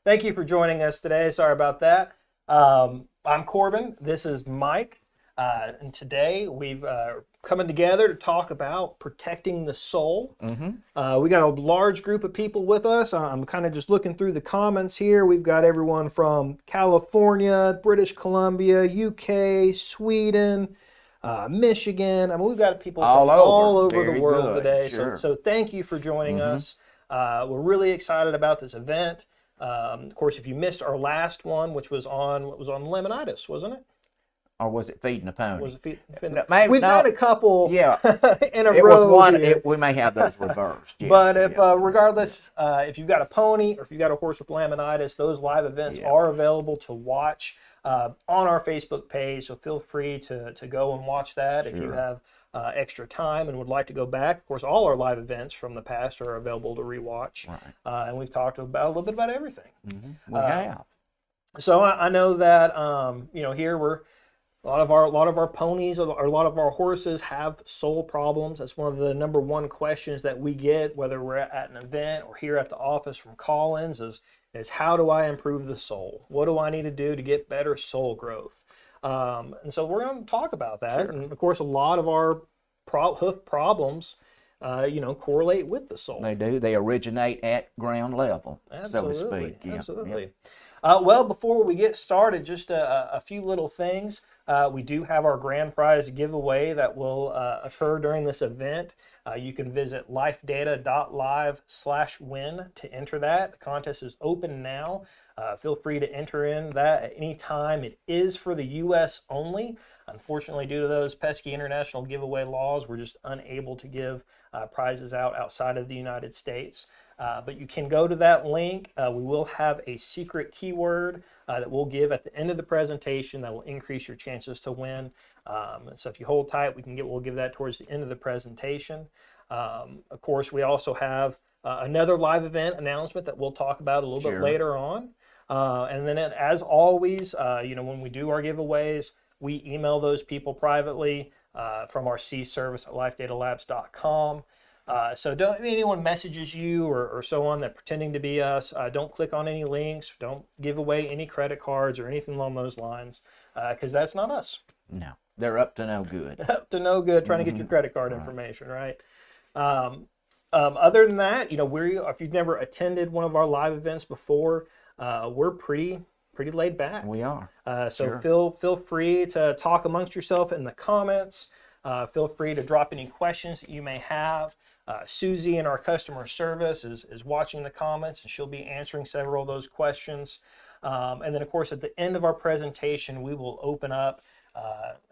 Thank you for joining us today. Sorry about that. I'm Corbin. This is Mike. And today we've coming together to talk about protecting the sole. We got a large group of people with us. I'm kind of just looking through the comments here. We've got everyone from California, British Columbia, UK, Sweden, Michigan. I mean, we've got people from all over the world today. Sure. So thank you for joining us. We're really excited about this event. Of course, if you missed our last one, which was on lemonitis, wasn't it? Or was it feeding a pony? Was it We've done a couple in a row here. We may have those reversed. Yeah, but if regardless, if you've got a pony or if you've got a horse with laminitis, those live events are available to watch on our Facebook page. So feel free to go and watch that if you have extra time and would like to go back. Of course, all our live events from the past are available to rewatch. And we've talked about a little bit about everything. We have. So I know that here a lot of our ponies or a lot of our horses have sole problems. That's one of the number one questions that we get, whether we're at an event or here at the office from call-ins, is how do I improve the sole? What do I need to do to get better sole growth? And so we're going to talk about that. Sure. And of course, a lot of our hoof problems, correlate with the sole. They do. They originate at ground level, Absolutely. so to speak. Yeah. Absolutely. Well, before we get started, just a few little things. We do have our grand prize giveaway that will occur during this event. You can visit lifedata.live/win to enter that. The contest is open now. Feel free to enter in that at any time. It is for the U.S. only. Unfortunately, due to those pesky international giveaway laws, we're just unable to give prizes out outside of the United States. But you can go to that link. We will have a secret keyword that we'll give at the end of the presentation that will increase your chances to win. So if you hold tight, we'll give that towards the end of the presentation. Of course, we also have another live event announcement that we'll talk about a little bit later on. And then as always, when we do our giveaways, we email those people privately from our C service at lifedatalabs.com. So if anyone messages you or so on that pretending to be us, don't click on any links, don't give away any credit cards or anything along those lines, because that's not us. No, they're up to no good. Up to no good, trying to get your credit card information, right? Other than that, if you've never attended one of our live events before, we're pretty laid back. We are. So feel free to talk amongst yourself in the comments. Feel free to drop any questions that you may have. Susie in our customer service is watching the comments, and she'll be answering several of those questions. And then, of course, at the end of our presentation, we will open up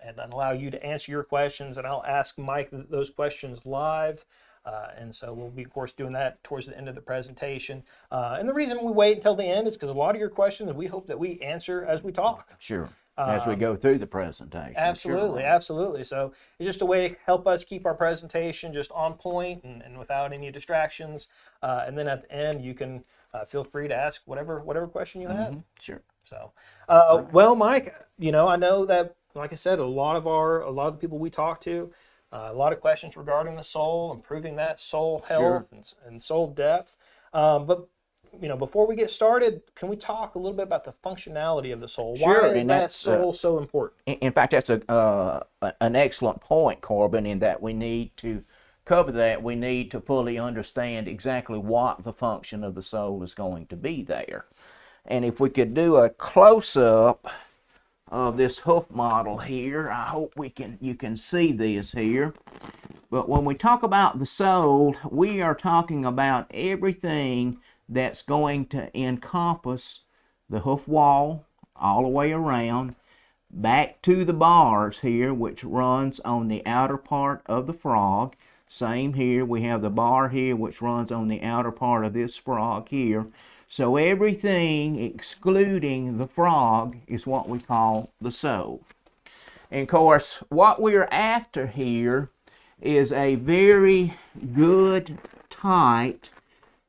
and allow you to answer your questions, and I'll ask Mike those questions live. And so we'll be, of course, doing that towards the end of the presentation. And the reason we wait until the end is because a lot of your questions we hope that we answer as we talk. Sure. As we go through the presentation. Absolutely, absolutely. So it's just a way to help us keep our presentation just on point and without any distractions. And then at the end, you can feel free to ask whatever question you have. Sure. So, well, Mike, I know that, like I said, a lot of the people we talk to, a lot of questions regarding the sole, improving that sole health and sole depth. But before we get started, can we talk a little bit about the functionality of the sole? Sure. Why is that sole so important? In fact, that's an excellent point, Corbin, in that we need to cover that. We need to fully understand exactly what the function of the sole is going to be there. And if we could do a close-up of this hoof model here, I hope you can see this here. But when we talk about the sole, we are talking about everything that's going to encompass the hoof wall all the way around back to the bars here, which runs on the outer part of the frog. Same here, we have the bar here which runs on the outer part of this frog here. So everything excluding the frog is what we call the sole. And of course, what we're after here is a very good, tight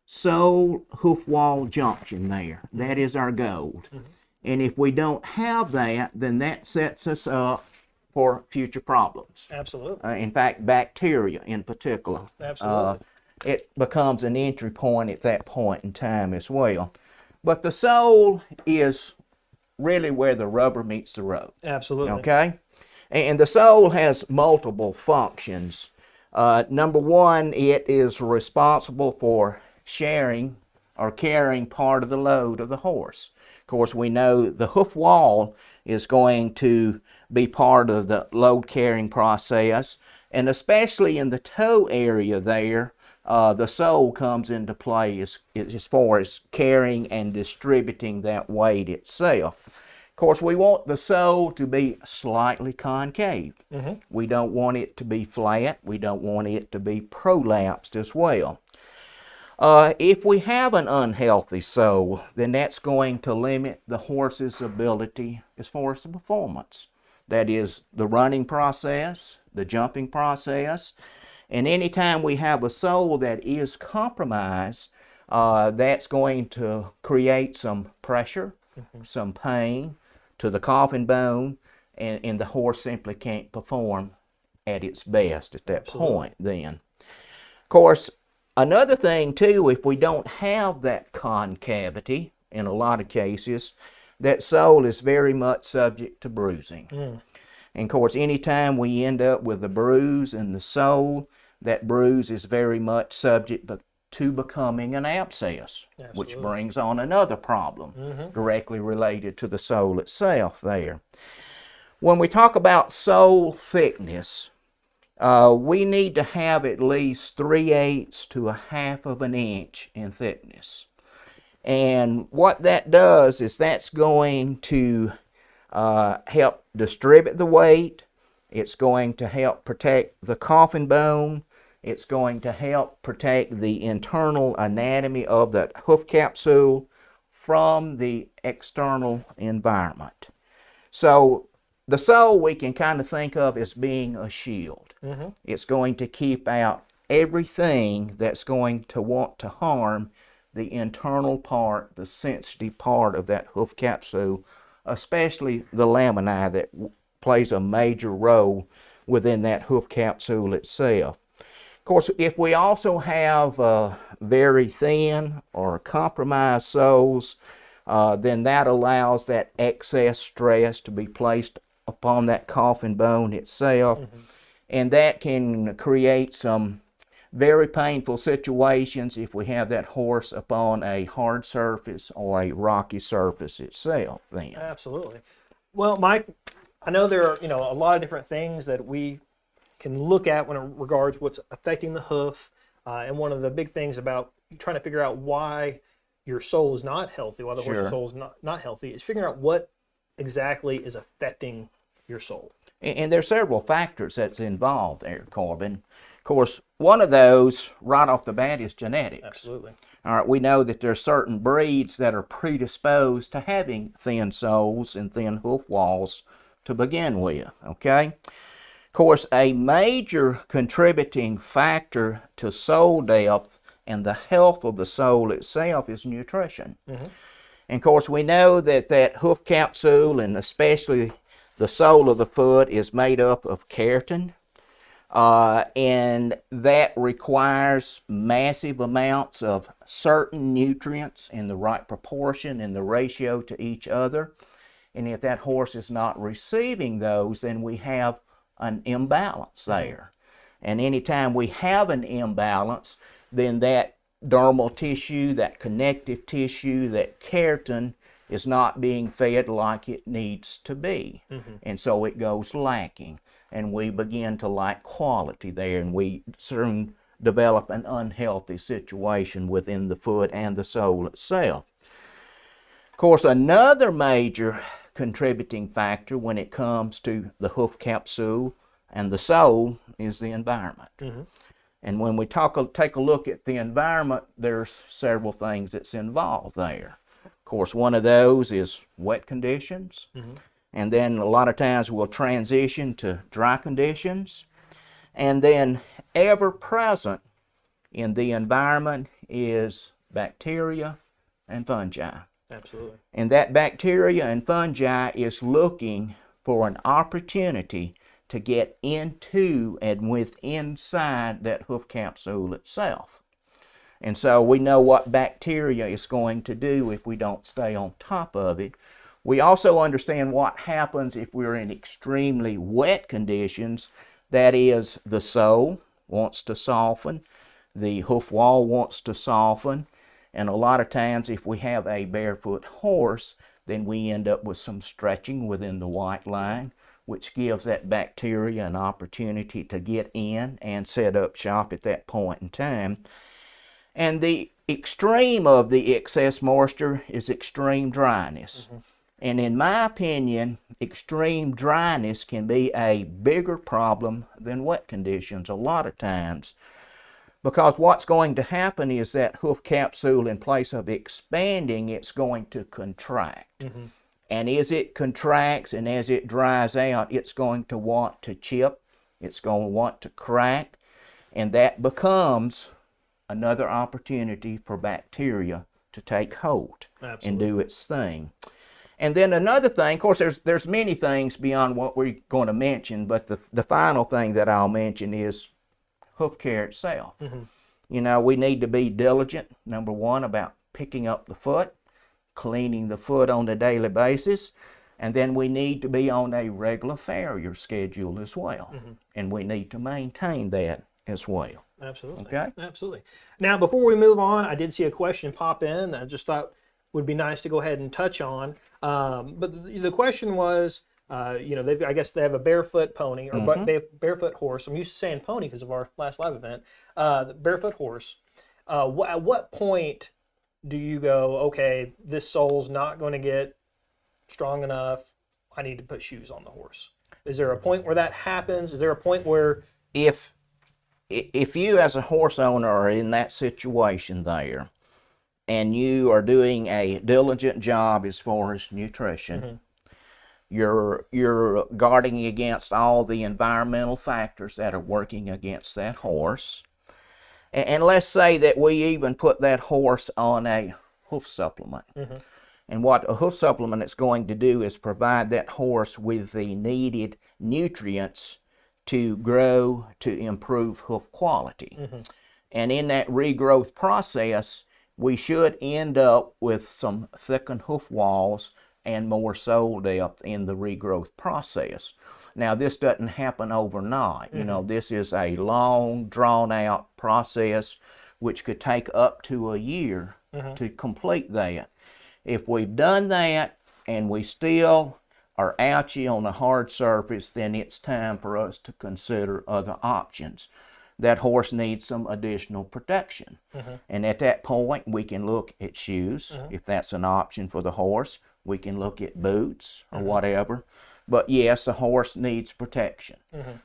sole hoof wall junction there. That is our goal. And if we don't have that, then that sets us up for future problems. Absolutely. In fact, bacteria in particular. Absolutely. It becomes an entry point at that point in time as well. But the sole is really where the rubber meets the road. Absolutely. Okay? And the sole has multiple functions. Number one, it is responsible for sharing or carrying part of the load of the horse. Of course, we know the hoof wall is going to be part of the load carrying process, and especially in the toe area there, the sole comes into play as far as carrying and distributing that weight itself. Of course, we want the sole to be slightly concave. We don't want it to be flat. We don't want it to be prolapsed as well. If we have an unhealthy sole, then that's going to limit the horse's ability as far as the performance. That is the running process, the jumping process, and anytime we have a sole that is compromised, that's going to create some pressure, some pain to the coffin bone, and the horse simply can't perform at its best at that point then. Of course, another thing too, if we don't have that concavity, in a lot of cases, that sole is very much subject to bruising. And of course, anytime we end up with a bruise in the sole, that bruise is very much subject to becoming an abscess, which brings on another problem directly related to the sole itself there. When we talk about sole thickness, we need to have at least 3/8 to 1/2 of an inch in thickness. And what that does is that's going to help distribute the weight. It's going to help protect the coffin bone. It's going to help protect the internal anatomy of that hoof capsule from the external environment. So the sole we can kind of think of as being a shield. It's going to keep out everything that's going to want to harm the internal part, the sensitive part of that hoof capsule, especially the laminae that plays a major role within that hoof capsule itself. Of course, if we also have very thin or compromised soles, then that allows that excess stress to be placed upon that coffin bone itself, and that can create some very painful situations if we have that horse upon a hard surface or a rocky surface itself then. Absolutely. Well, Mike, I know there are, a lot of different things that we can look at when it regards what's affecting the hoof, and one of the big things about trying to figure out why your sole is not healthy, why the horse's sole is not healthy, is figuring out what exactly is affecting your sole. And there are several factors that's involved there, Corbin. Of course, one of those right off the bat is genetics. Absolutely. All right, we know that there are certain breeds that are predisposed to having thin soles and thin hoof walls to begin with, okay? Of course, a major contributing factor to sole depth and the health of the sole itself is nutrition. And of course, we know that that hoof capsule, and especially the sole of the foot, is made up of keratin, and that requires massive amounts of certain nutrients in the right proportion and the ratio to each other. And if that horse is not receiving those, then we have an imbalance there. And anytime we have an imbalance, then that dermal tissue, that connective tissue, that keratin is not being fed like it needs to be. And so it goes lacking, and we begin to lack quality there, and we soon develop an unhealthy situation within the foot and the sole itself. Of course, another major contributing factor when it comes to the hoof capsule and the sole is the environment. And when we take a look at the environment, there's several things that's involved there. Of course, one of those is wet conditions, and then a lot of times we'll transition to dry conditions, and then ever present in the environment is bacteria and fungi. Absolutely. And that bacteria and fungi is looking for an opportunity to get into and inside that hoof capsule itself. And so we know what bacteria is going to do if we don't stay on top of it. We also understand what happens if we're in extremely wet conditions. That is, the sole wants to soften, the hoof wall wants to soften, and a lot of times if we have a barefoot horse, then we end up with some stretching within the white line, which gives that bacteria an opportunity to get in and set up shop at that point in time. And the extreme of the excess moisture is extreme dryness. And in my opinion, extreme dryness can be a bigger problem than wet conditions a lot of times. Because what's going to happen is that hoof capsule, in place of expanding, it's going to contract. And as it contracts and as it dries out, it's going to want to chip, it's going to want to crack, and that becomes another opportunity for bacteria to take hold and do its thing. And then another thing, of course, there's many things beyond what we're going to mention, but the final thing that I'll mention is hoof care itself. You know, we need to be diligent, number one, about picking up the foot, cleaning the foot on a daily basis, and then we need to be on a regular farrier schedule as well. And we need to maintain that as well. Absolutely. Okay? Absolutely. Now, before we move on, I did see a question pop in that I just thought would be nice to go ahead and touch on. But the question was, you know, I guess they have a barefoot pony or barefoot horse. I'm used to saying pony because of our last live event. The barefoot horse. At what point do you go, okay, this sole's not going to get strong enough, I need to put shoes on the horse? Is there a point where that happens? Is there a point where... If you as a horse owner are in that situation there, and you are doing a diligent job as far as nutrition, you're guarding against all the environmental factors that are working against that horse. And let's say that we even put that horse on a hoof supplement. And what a hoof supplement is going to do is provide that horse with the needed nutrients to grow, to improve hoof quality. And in that regrowth process, we should end up with some thickened hoof walls and more sole depth in the regrowth process. Now, this doesn't happen overnight. You know, this is a long, drawn-out process which could take up to a year to complete that. If we've done that and we still are ouchy on a hard surface, then it's time for us to consider other options. That horse needs some additional protection. And at that point, we can look at shoes, if that's an option for the horse. We can look at boots or whatever. But yes, the horse needs protection.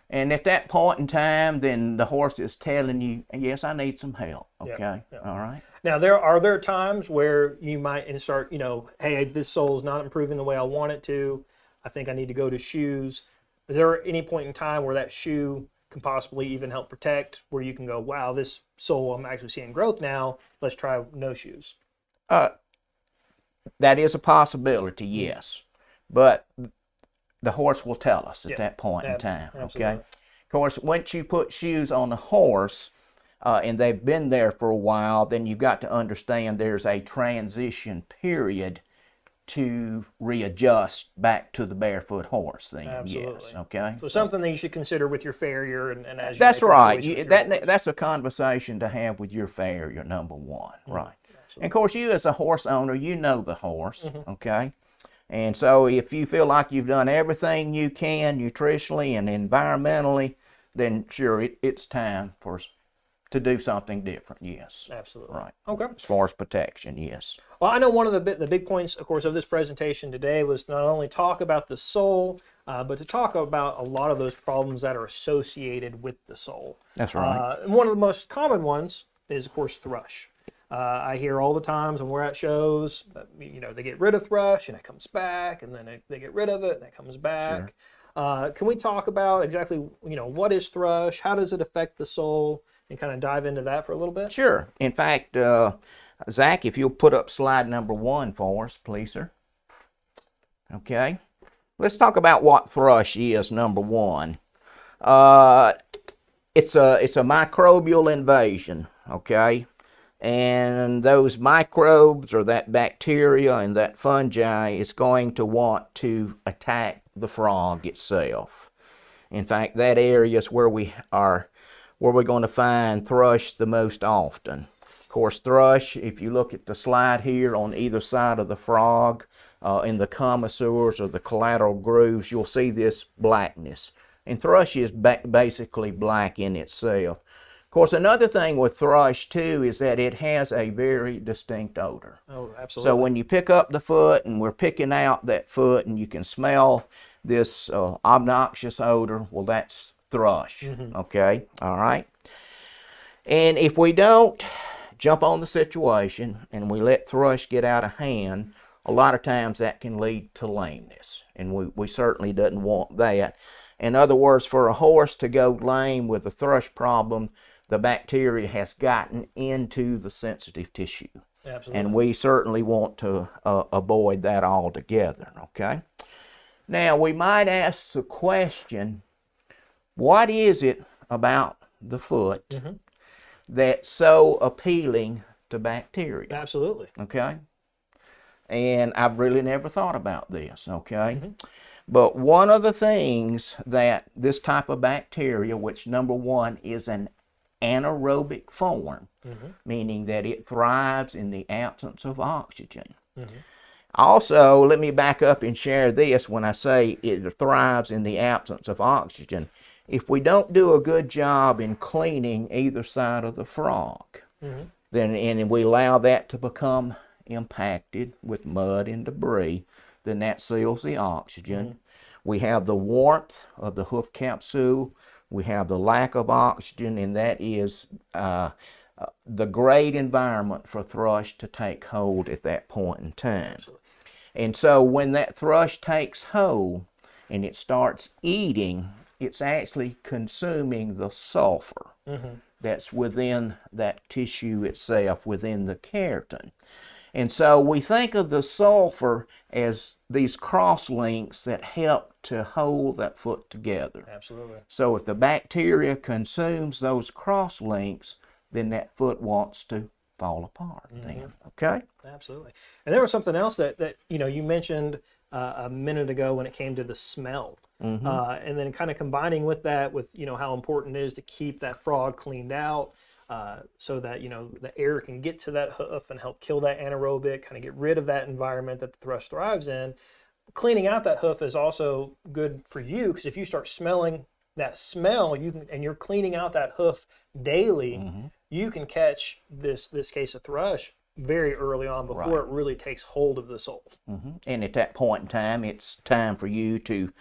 And at that point in time, then the horse is telling you, yes, I need some help. Okay? All right? Now, are there times where you might start, you know, hey, this sole is not improving the way I want it to. I think I need to go to shoes. Is there any point in time where that shoe can possibly even help protect, where you can go, wow, this sole, I'm actually seeing growth now, let's try no shoes? That is a possibility, yes. But the horse will tell us at that point in time. Absolutely. Okay. Of course, once you put shoes on a horse and they've been there for a while, then you've got to understand there's a transition period to readjust back to the barefoot horse then. Absolutely. Yes. Okay. So something that you should consider with your farrier and as you that's make right. choice with your horse. That's a conversation to have with your farrier, number one. Right. Absolutely. And of course, you as a horse owner, you know the horse. Okay. And so if you feel like you've done everything you can nutritionally and environmentally, then sure, it's time to do something different, yes. Absolutely. Right. Okay. As far as protection, yes. Well, I know one of the big points, of course, of this presentation today was not only talk about the sole, but to talk about a lot of those problems that are associated with the sole. That's right. And one of the most common ones is, of course, thrush. I hear all the times when we're at shows, you know, they get rid of thrush and it comes back, and then they get rid of it and it comes back. Sure. Can we talk about exactly, you know, what is thrush? How does it affect the sole? And kind of dive into that for a little bit? Sure. In fact, Zach, if you'll put up slide number 1 for us, please, sir. Okay. Let's talk about what thrush is, number 1. It's a microbial invasion, okay? And those microbes or that bacteria and that fungi is going to want to attack the frog itself. In fact, that area is where we're going to find thrush the most often. Of course, thrush, if you look at the slide here on either side of the frog, in the commissures or the collateral grooves, you'll see this blackness. And thrush is basically black in itself. Of course, another thing with thrush too is that it has a very distinct odor. Oh, absolutely. So when you pick up the foot, and we're picking out that foot, and you can smell this obnoxious odor, well, that's thrush. Okay, all right. And if we don't jump on the situation and we let thrush get out of hand, a lot of times that can lead to lameness, and we certainly doesn't want that. In other words, for a horse to go lame with a thrush problem, the bacteria has gotten into the sensitive tissue. Absolutely. And we certainly want to avoid that altogether, okay? Now, we might ask the question, what is it about the foot that's so appealing to bacteria? Absolutely. Okay? And I've really never thought about this, okay? But one of the things that this type of bacteria, which number one is an anaerobic form, meaning that it thrives in the absence of oxygen. Also, let me back up and share this when I say it thrives in the absence of oxygen. If we don't do a good job in cleaning either side of the frog, then and we allow that to become impacted with mud and debris, then that seals the oxygen. We have the warmth of the hoof capsule. We have the lack of oxygen, and that is the great environment for thrush to take hold at that point in time. And so when that thrush takes hold and it starts eating, it's actually consuming the sulfur that's within that tissue itself, within the keratin. And so we think of the sulfur as these cross links that help to hold that foot together. Absolutely. So if the bacteria consumes those cross links, then that foot wants to fall apart then, okay? Absolutely. And there was something else that you mentioned a minute ago when it came to the smell. And then kind of combining with that with, how important it is to keep that frog cleaned out, so that the air can get to that hoof and help kill that anaerobic, kind of get rid of that environment that the thrush thrives in. Cleaning out that hoof is also good for you, because if you start smelling that smell, you're cleaning out that hoof daily, you can catch this case of thrush very early on before it really takes hold of the sole. And at that point in time, it's time for you to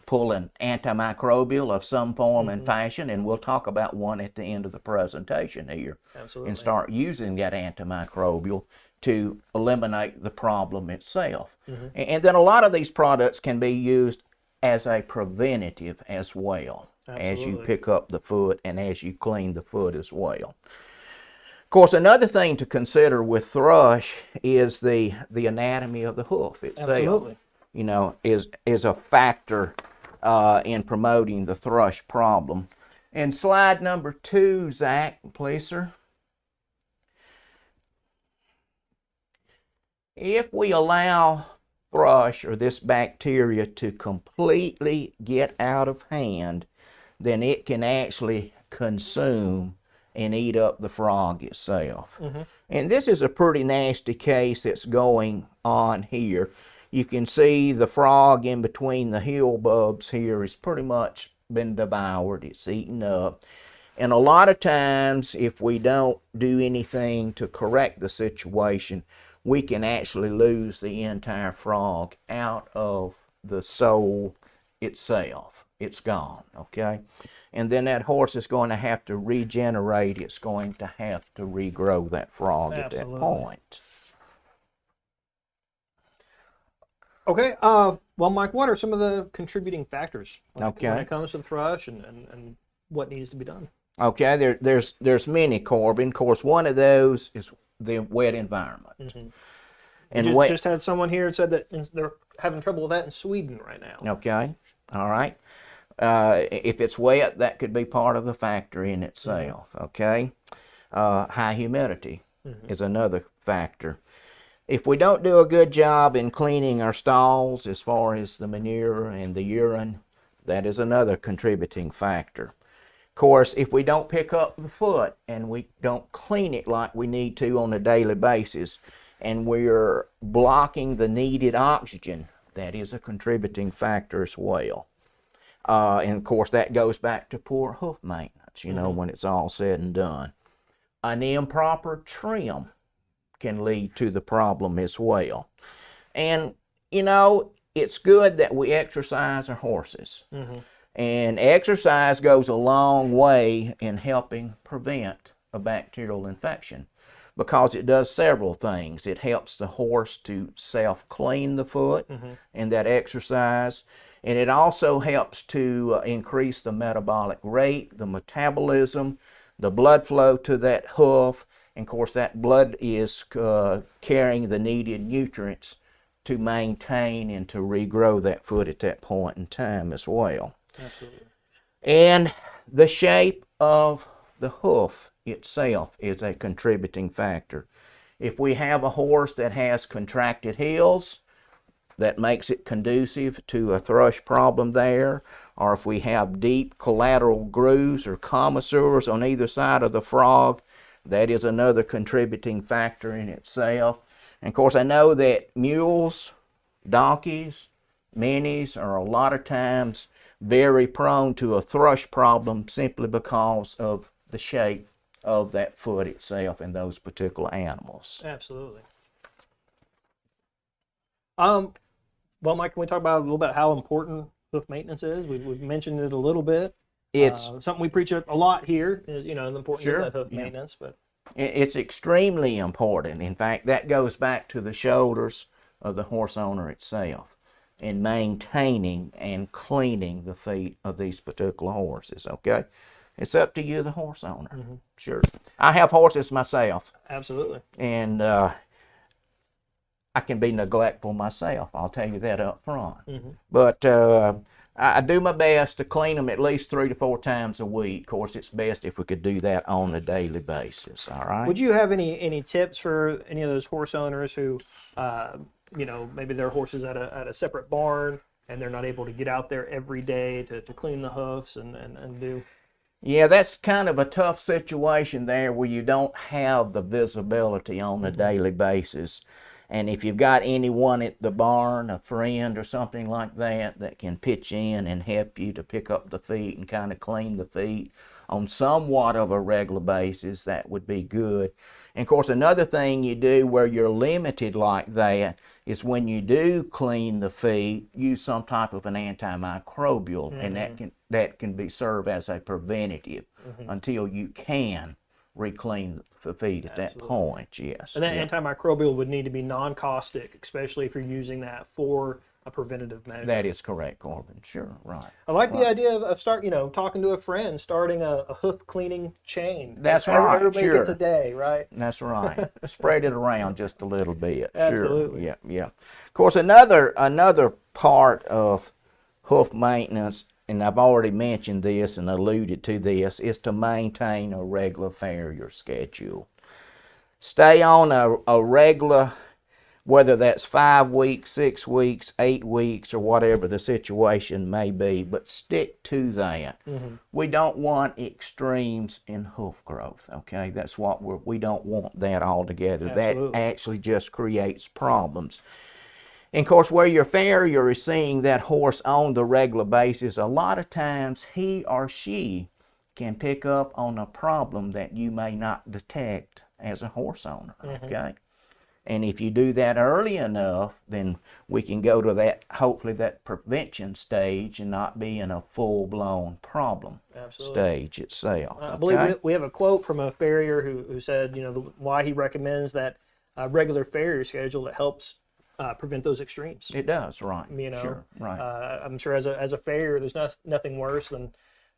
pull an antimicrobial of some form and fashion, and we'll talk about one at the end of the presentation here. Absolutely. And start using that antimicrobial to eliminate the problem itself. And then a lot of these products can be used as a preventative as well, as you pick up the foot and as you clean the foot as well. Of course, another thing to consider with thrush is the anatomy of the hoof itself. Absolutely. Is a factor in promoting the thrush problem. And slide number 2, Zach, please, sir. If we allow thrush or this bacteria to completely get out of hand, then it can actually consume and eat up the frog itself. And this is a pretty nasty case that's going on here. You can see the frog in between the heel bulbs here has pretty much been devoured. It's eaten up. And a lot of times, if we don't do anything to correct the situation, we can actually lose the entire frog out of the sole itself. It's gone, okay? And then that horse is going to have to regenerate. It's going to have to regrow that frog at that point. Okay, well, Mike, what are some of the contributing factors when it comes to the thrush and what needs to be done? Okay, there's many, Corbin. Of course, one of those is the wet environment. And just had someone here said that they're having trouble with that in Sweden right now. Okay, all right. If it's wet, that could be part of the factor in itself, okay? High humidity is another factor. If we don't do a good job in cleaning our stalls as far as the manure and the urine, that is another contributing factor. Of course, if we don't pick up the foot and we don't clean it like we need to on a daily basis, and we're blocking the needed oxygen, that is a contributing factor as well. And of course, that goes back to poor hoof maintenance, you know, when it's all said and done. An improper trim can lead to the problem as well. And, you know, it's good that we exercise our horses. And exercise goes a long way in helping prevent a bacterial infection because it does several things. It helps the horse to self-clean the foot in that exercise. And it also helps to increase the metabolic rate, the metabolism, the blood flow to that hoof. And of course, that blood is carrying the needed nutrients to maintain and to regrow that foot at that point in time as well. Absolutely. And the shape of the hoof itself is a contributing factor. If we have a horse that has contracted heels, that makes it conducive to a thrush problem there, or if we have deep collateral grooves or commissures on either side of the frog, that is another contributing factor in itself. And of course, I know that mules, donkeys, minis are a lot of times very prone to a thrush problem simply because of the shape of that foot itself in those particular animals. Absolutely. Well, Mike, can we talk about a little bit how important hoof maintenance is? We've mentioned it a little bit. It's something we preach a lot here, is, you know, the importance of that hoof maintenance. But it's extremely important. In fact, that goes back to the shoulders of the horse owner itself in maintaining and cleaning the feet of these particular horses, okay? It's up to you, the horse owner. Sure. I have horses myself. Absolutely. And I can be neglectful myself, I'll tell you that up front. But I do my best to clean them at least 3 to 4 times a week. Of course, it's best if we could do that on a daily basis, all right? Would you have any tips for any of those horse owners who, you know, maybe their horses at a separate barn and they're not able to get out there every day to clean the hoofs and do? Yeah, that's kind of a tough situation there where you don't have the visibility on a daily basis. And if you've got anyone at the barn, a friend or something like that, that can pitch in and help you to pick up the feet and kind of clean the feet on somewhat of a regular basis, that would be good. And of course, another thing you do where you're limited like that is when you do clean the feet, use some type of an antimicrobial, and that can be serve as a preventative until you can reclean the feet at that point, yes. And that antimicrobial would need to be non-caustic, especially if you're using that for a preventative measure. That is correct, Corbin. Sure, right. I like the idea of talking to a friend, starting a hoof cleaning chain. That's right. Everybody gets a day, right? That's right. Spread it around just a little bit. Absolutely. Sure. Yeah. Of course, another part of hoof maintenance, and I've already mentioned this and alluded to this, is to maintain a regular farrier schedule. Stay on a regular, whether that's 5 weeks, 6 weeks, 8 weeks, or whatever the situation may be, but stick to that. We don't want extremes in hoof growth, okay? That's what we don't want that altogether. Absolutely. That actually just creates problems. And of course, where your farrier is seeing that horse on the regular basis, a lot of times he or she can pick up on a problem that you may not detect as a horse owner, okay? And if you do that early enough, then we can go to that, hopefully that prevention stage and not be in a full-blown problem stage itself. I believe we have a quote from a farrier who said, you know, why he recommends that regular farrier schedule that helps prevent those extremes. It does, right. You know, sure, right. I'm sure as a farrier, there's nothing worse than,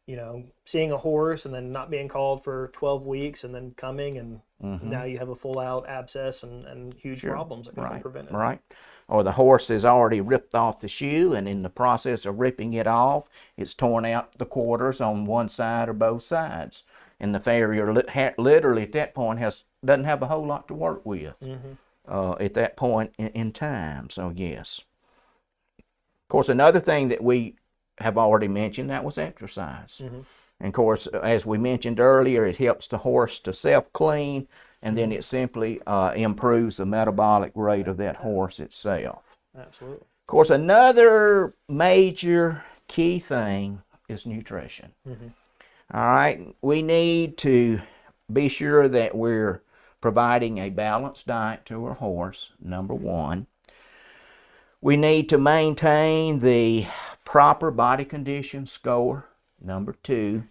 you know, seeing a horse and then not being called for 12 weeks and then coming and now you have a full-out abscess and huge problems that can be prevented. Right. Or the horse has already ripped off the shoe, and in the process of ripping it off, it's torn out the quarters on one side or both sides. and the farrier literally at that point doesn't have a whole lot to work with at that point in time. So yes. Of course, another thing that we have already mentioned, that was exercise. And of course, as we mentioned earlier, it helps the horse to self-clean, and then it simply improves the metabolic rate of that horse itself. Absolutely. Of course, another major key thing is nutrition. All right, we need to be sure that we're providing a balanced diet to our horse, number one. We need to maintain the proper body condition score, number two.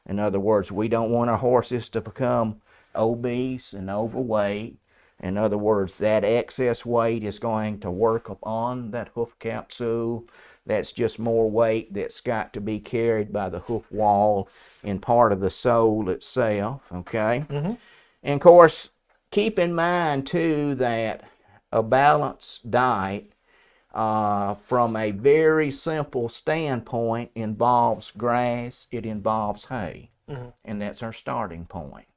In other words, we don't want our horses to become obese and overweight. In other words, that excess weight is going to work upon that hoof capsule. That's just more weight that's got to be carried by the hoof wall and part of the sole itself, okay? And of course, keep in mind too that a balanced diet from a very simple standpoint involves grass, it involves hay, and that's our starting point.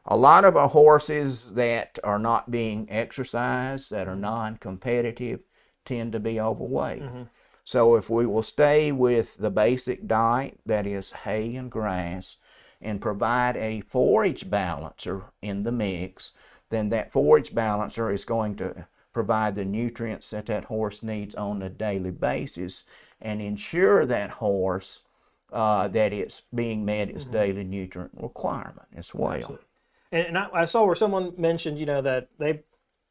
A lot of our horses that are not being exercised, that are non-competitive, tend to be overweight. So if we will stay with the basic diet, that is hay and grass, and provide a forage balancer in the mix, then that forage balancer is going to provide the nutrients that that horse needs on a daily basis and ensure that horse that it's being met its daily nutrient requirement as well. Absolutely. And I saw where someone mentioned, that they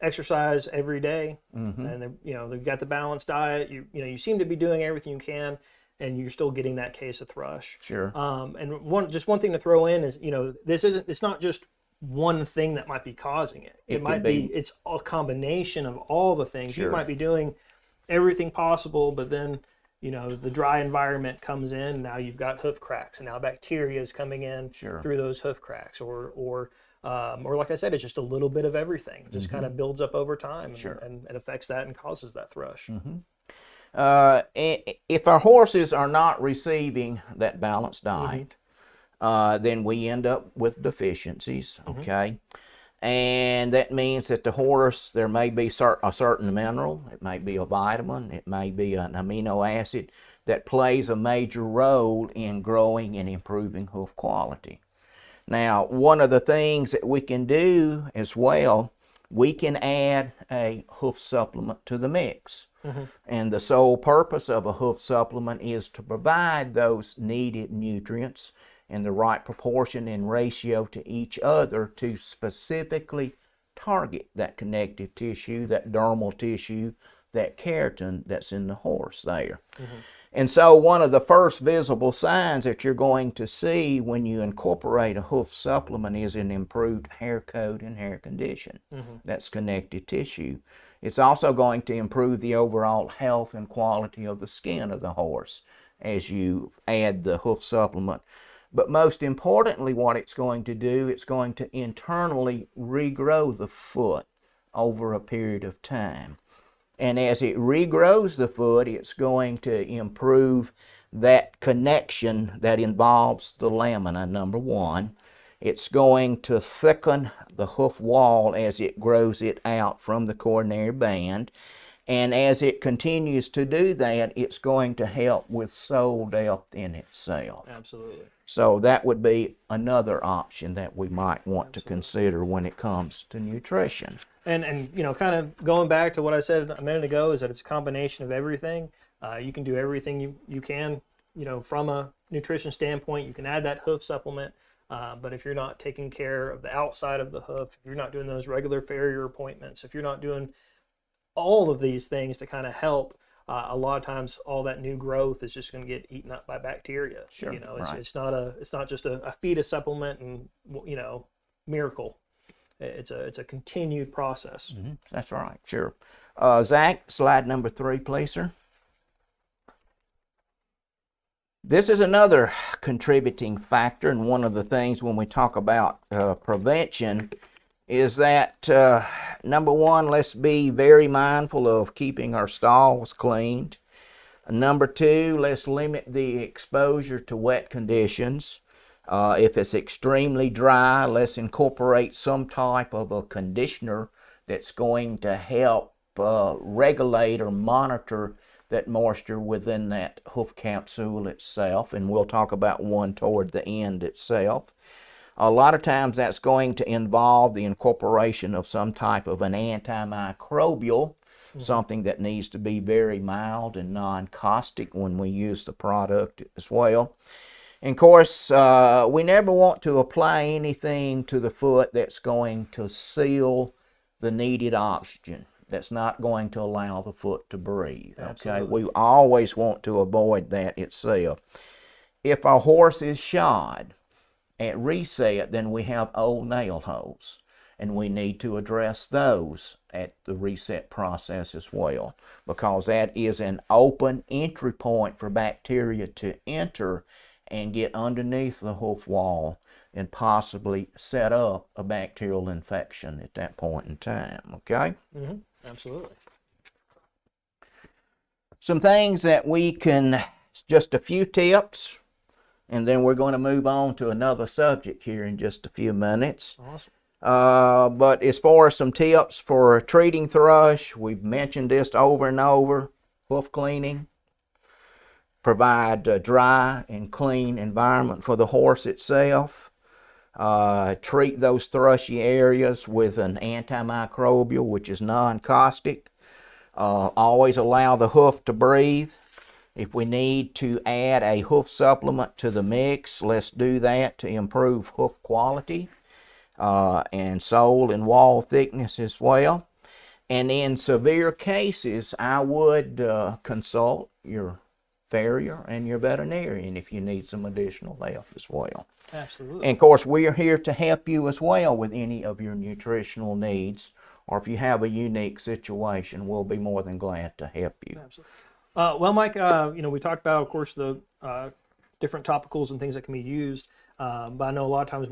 exercise every day, and they've got the balanced diet. You seem to be doing everything you can, and you're still getting that case of thrush. Sure. And one thing to throw in is, it's not just one thing that might be causing it. It's a combination of all the things. Sure. You might be doing everything possible, but then the dry environment comes in. Now you've got hoof cracks, and now bacteria is coming in through those hoof cracks, or like I said, it's just a little bit of everything. It just kind of builds up over time and affects that and causes that thrush. If our horses are not receiving that balanced diet, then we end up with deficiencies, okay? And that means that the horse, there may be a certain mineral, it may be a vitamin, it may be an amino acid that plays a major role in growing and improving hoof quality. Now, one of the things that we can do as well, we can add a hoof supplement to the mix. And the sole purpose of a hoof supplement is to provide those needed nutrients in the right proportion and ratio to each other to specifically target that connective tissue, that dermal tissue, that keratin that's in the horse there. And so one of the first visible signs that you're going to see when you incorporate a hoof supplement is an improved hair coat and hair condition. That's connective tissue. It's also going to improve the overall health and quality of the skin of the horse as you add the hoof supplement. But most importantly, what it's going to do, it's going to internally regrow the foot over a period of time. And as it regrows the foot, it's going to improve that connection that involves the lamina, number one. It's going to thicken the hoof wall as it grows it out from the coronary band. And as it continues to do that, it's going to help with sole depth in itself. Absolutely. So that would be another option that we might want to consider when it comes to nutrition. And kind of going back to what I said a minute ago, is that it's a combination of everything. You can do everything you can, from a nutrition standpoint. You can add that hoof supplement, but if you're not taking care of the outside of the hoof, if you're not doing those regular farrier appointments, if you're not doing all of these things to kind of help, a lot of times all that new growth is just going to get eaten up by bacteria. Sure, right. It's not just a feed a supplement and miracle. It's a continued process. That's right, sure. Zach, slide number 3, please, sir. This is another contributing factor, and one of the things when we talk about prevention is that, number one, let's be very mindful of keeping our stalls cleaned. Number two, let's limit the exposure to wet conditions. If it's extremely dry, let's incorporate some type of a conditioner that's going to help regulate or monitor that moisture within that hoof capsule itself, and we'll talk about one toward the end itself. A lot of times that's going to involve the incorporation of some type of an antimicrobial, something that needs to be very mild and non-caustic when we use the product as well. And of course, we never want to apply anything to the foot that's going to seal the needed oxygen, that's not going to allow the foot to breathe. Okay, we always want to avoid that itself. If our horse is shod at reset, then we have old nail holes, and we need to address those at the reset process as well, because that is an open entry point for bacteria to enter and get underneath the hoof wall and possibly set up a bacterial infection at that point in time. Okay? Absolutely. Some things that we can, just a few tips, and then we're going to move on to another subject here in just a few minutes. Awesome. But as far as some tips for treating thrush, we've mentioned this over and over. Hoof cleaning. Provide a dry and clean environment for the horse itself. Treat those thrushy areas with an antimicrobial, which is non-caustic. Always allow the hoof to breathe. If we need to add a hoof supplement to the mix, let's do that to improve hoof quality and sole and wall thickness as well. And in severe cases, I would consult your farrier and your veterinarian if you need some additional help as well. Absolutely. And of course, we are here to help you as well with any of your nutritional needs, or if you have a unique situation, we'll be more than glad to help you. Absolutely. Well, Mike, we talked about, of course, the different topicals and things that can be used, but I know a lot of times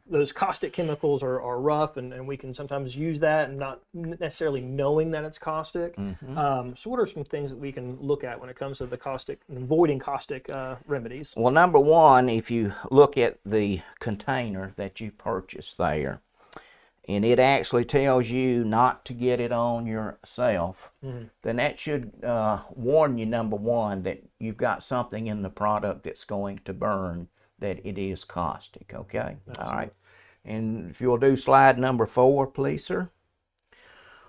those caustic chemicals are rough, and we can sometimes use that and not necessarily knowing that it's caustic. So what are some things that we can look at when it comes to the caustic and avoiding caustic remedies? Well, number one, if you look at the container that you purchased there, and it actually tells you not to get it on yourself, then that should warn you, number one, that you've got something in the product that's going to burn, that it is caustic, okay? Absolutely. All right. And if you'll do slide number 4, please, sir.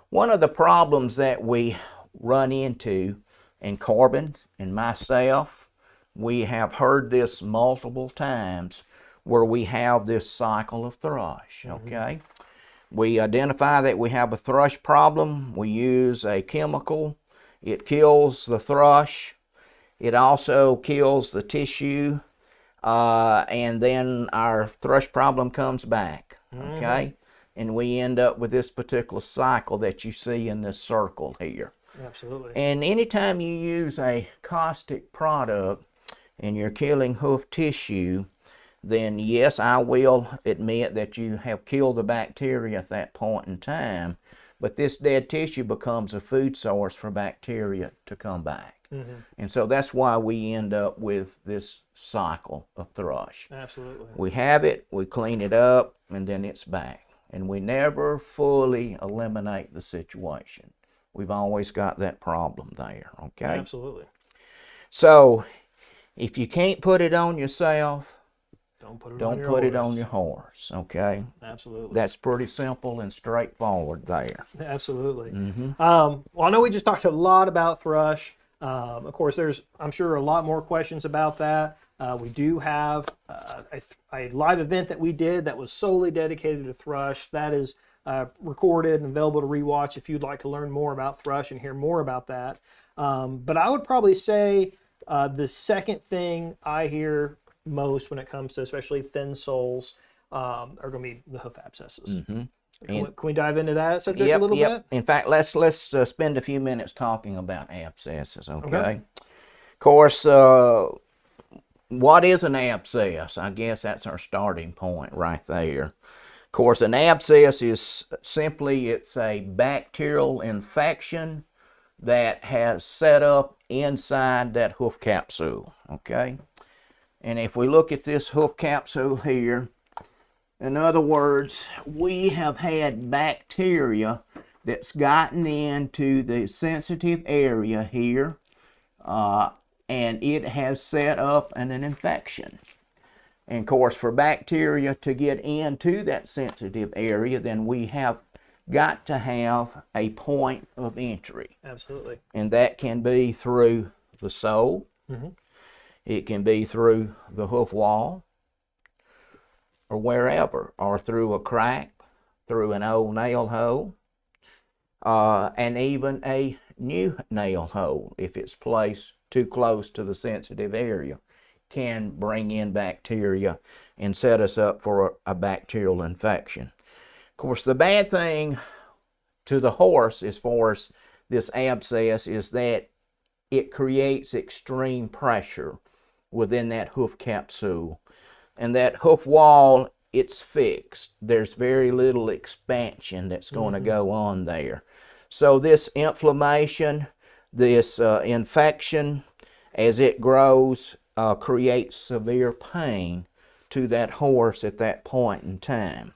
One of the problems that we run into, and Corbin and myself, we have heard this multiple times, where we have this cycle of thrush, okay? We identify that we have a thrush problem. We use a chemical. It kills the thrush. It also kills the tissue. And then our thrush problem comes back, okay? And we end up with this particular cycle that you see in this circle here. Absolutely. And anytime you use a caustic product and you're killing hoof tissue, then yes, I will admit that you have killed the bacteria at that point in time, but this dead tissue becomes a food source for bacteria to come back. And so that's why we end up with this cycle of thrush. Absolutely. We have it, we clean it up, and then it's back. And we never fully eliminate the situation. We've always got that problem there, okay? Absolutely. So if you can't put it on yourself, don't put it on your horse, okay? Absolutely. That's pretty simple and straightforward there. Absolutely. Well, I know we just talked a lot about thrush. Of course, there's, I'm sure, a lot more questions about that. We do have a live event that we did that was solely dedicated to thrush. That is recorded and available to rewatch if you'd like to learn more about thrush and hear more about that. But I would probably say the second thing I hear most when it comes to especially thin soles are going to be the hoof abscesses. Can we dive into that subject a little bit? In fact, let's spend a few minutes talking about abscesses, okay? Of course, what is an abscess? I guess that's our starting point right there. Of course, an abscess is simply, it's a bacterial infection that has set up inside that hoof capsule, okay? And if we look at this hoof capsule here, in other words, we have had bacteria that's gotten into the sensitive area here, and it has set up an infection. And of course, for bacteria to get into that sensitive area, then we have got to have a point of entry. Absolutely. And that can be through the sole. It can be through the hoof wall, or wherever, or through a crack, through an old nail hole, and even a new nail hole, if it's placed too close to the sensitive area, can bring in bacteria and set us up for a bacterial infection. Of course, the bad thing to the horse as far as this abscess is that it creates extreme pressure within that hoof capsule. And that hoof wall, it's fixed. There's very little expansion that's going to go on there. So this inflammation, this infection, as it grows, creates severe pain to that horse at that point in time.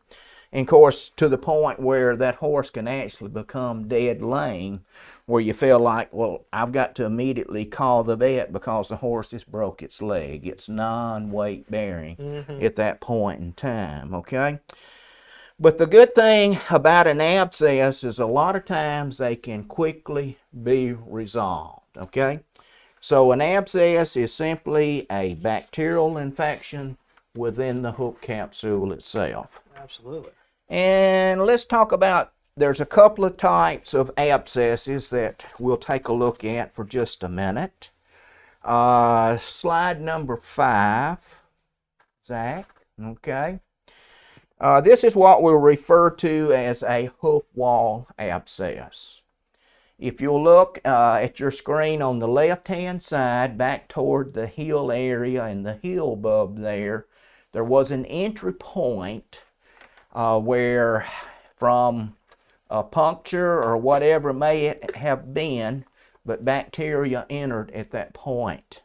And of course, to the point where that horse can actually become dead lame, where you feel like, well, I've got to immediately call the vet because the horse has broke its leg. It's non-weight bearing at that point in time, okay? But the good thing about an abscess is a lot of times they can quickly be resolved, okay? So an abscess is simply a bacterial infection within the hoof capsule itself. Absolutely. And let's talk about, there's a couple of types of abscesses that we'll take a look at for just a minute. Slide number 5, Zach, okay. This is what we'll refer to as a hoof wall abscess. If you'll look at your screen on the left-hand side, back toward the heel area and the heel bulb there was an entry point where from a puncture or whatever may it have been, but bacteria entered at that point.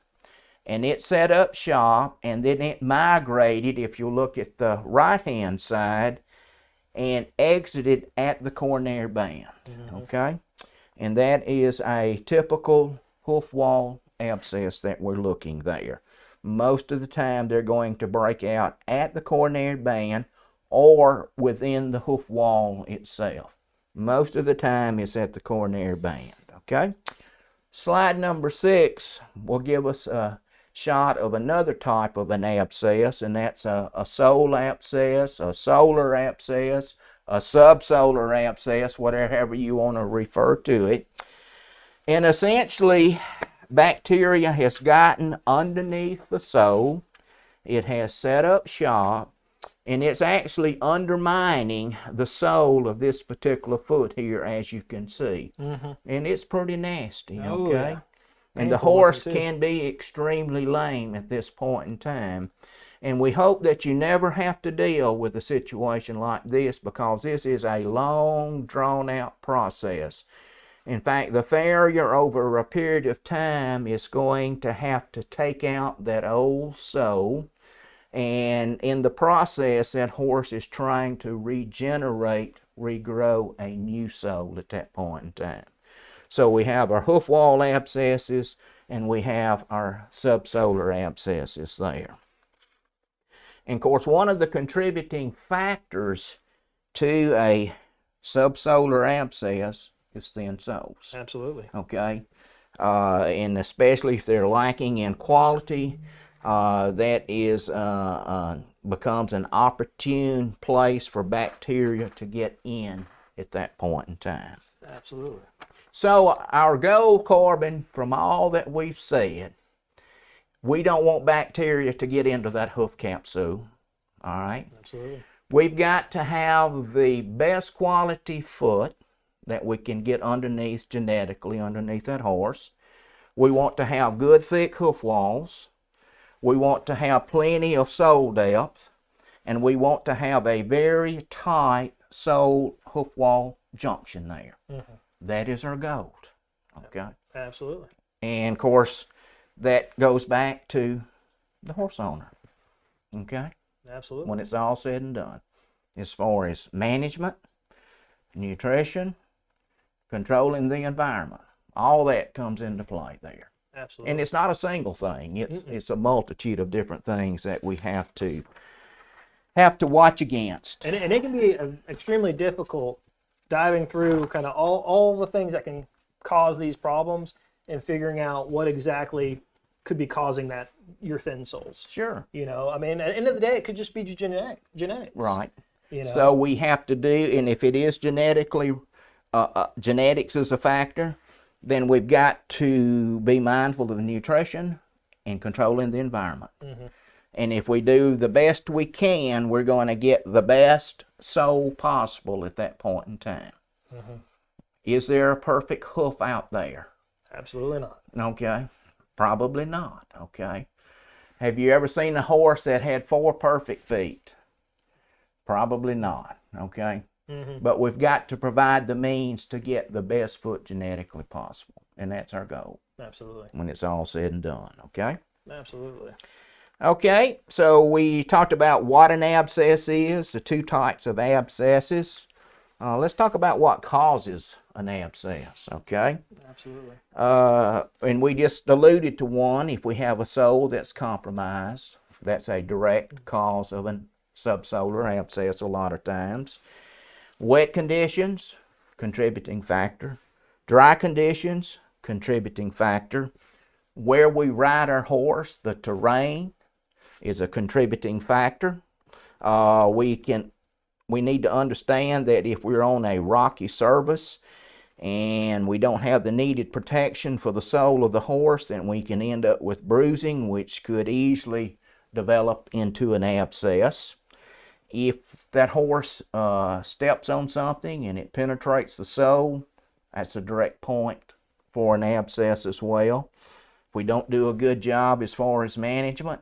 And it set up shop, and then it migrated, if you look at the right-hand side, and exited at the coronary band, okay? And that is a typical hoof wall abscess that we're looking there. Most of the time, they're going to break out at the coronary band or within the hoof wall itself. Most of the time it's at the coronary band, okay? Slide number 6 will give us a shot of another type of an abscess, and that's a sole abscess, a solar abscess, a subsolar abscess, whatever you want to refer to it. And essentially, bacteria has gotten underneath the sole. It has set up shop, and it's actually undermining the sole of this particular foot here, as you can see. And it's pretty nasty, okay? And the horse can be extremely lame at this point in time. And we hope that you never have to deal with a situation like this, because this is a long, drawn-out process. In fact, the farrier over a period of time is going to have to take out that old sole, and in the process, that horse is trying to regrow a new sole at that point in time. So we have our hoof wall abscesses, and we have our subsolar abscesses there. And of course, one of the contributing factors to a subsolar abscess is thin soles. Absolutely. Okay, and especially if they're lacking in quality, that is becomes an opportune place for bacteria to get in at that point in time. Absolutely. So our goal, Corbin, from all that we've said, we don't want bacteria to get into that hoof capsule. All right. Absolutely. We've got to have the best quality foot that we can get underneath genetically, underneath that horse. We want to have good thick hoof walls. We want to have plenty of sole depth, and we want to have a very tight sole hoof wall junction there. That is our goal. Okay. Absolutely. And of course, that goes back to the horse owner. Okay? Absolutely. When it's all said and done. As far as management, nutrition, controlling the environment, all that comes into play there. Absolutely. And it's not a single thing. It's a multitude of different things that we have to watch against. And it can be extremely difficult diving through kind of all the things that can cause these problems and figuring out what exactly could be causing your thin soles. Sure. You know, I mean, at the end of the day, it could just be genetics. Right. You know? So we have to do, and if it is genetically, genetics is a factor, then we've got to be mindful of the nutrition and controlling the environment. Mm-hmm. And if we do the best we can, we're going to get the best sole possible at that point in time. Mm-hmm. Is there a perfect hoof out there? Absolutely not. Okay. Probably not. Okay. Have you ever seen a horse that had 4 perfect feet? Probably not. Okay. Mm-hmm. But we've got to provide the means to get the best foot genetically possible. And that's our goal. Absolutely. When it's all said and done. Okay. Absolutely. Okay, so we talked about what an abscess is, the 2 types of abscesses. Let's talk about what causes an abscess, okay? Absolutely. And we just alluded to one. If we have a sole that's compromised, that's a direct cause of a subsolar abscess a lot of times. Wet conditions, contributing factor. Dry conditions, contributing factor. Where we ride our horse, the terrain, is a contributing factor. We need to understand that if we're on a rocky surface and we don't have the needed protection for the sole of the horse, then we can end up with bruising, which could easily develop into an abscess. If that horse steps on something and it penetrates the sole, that's a direct point for an abscess as well. If we don't do a good job as far as management,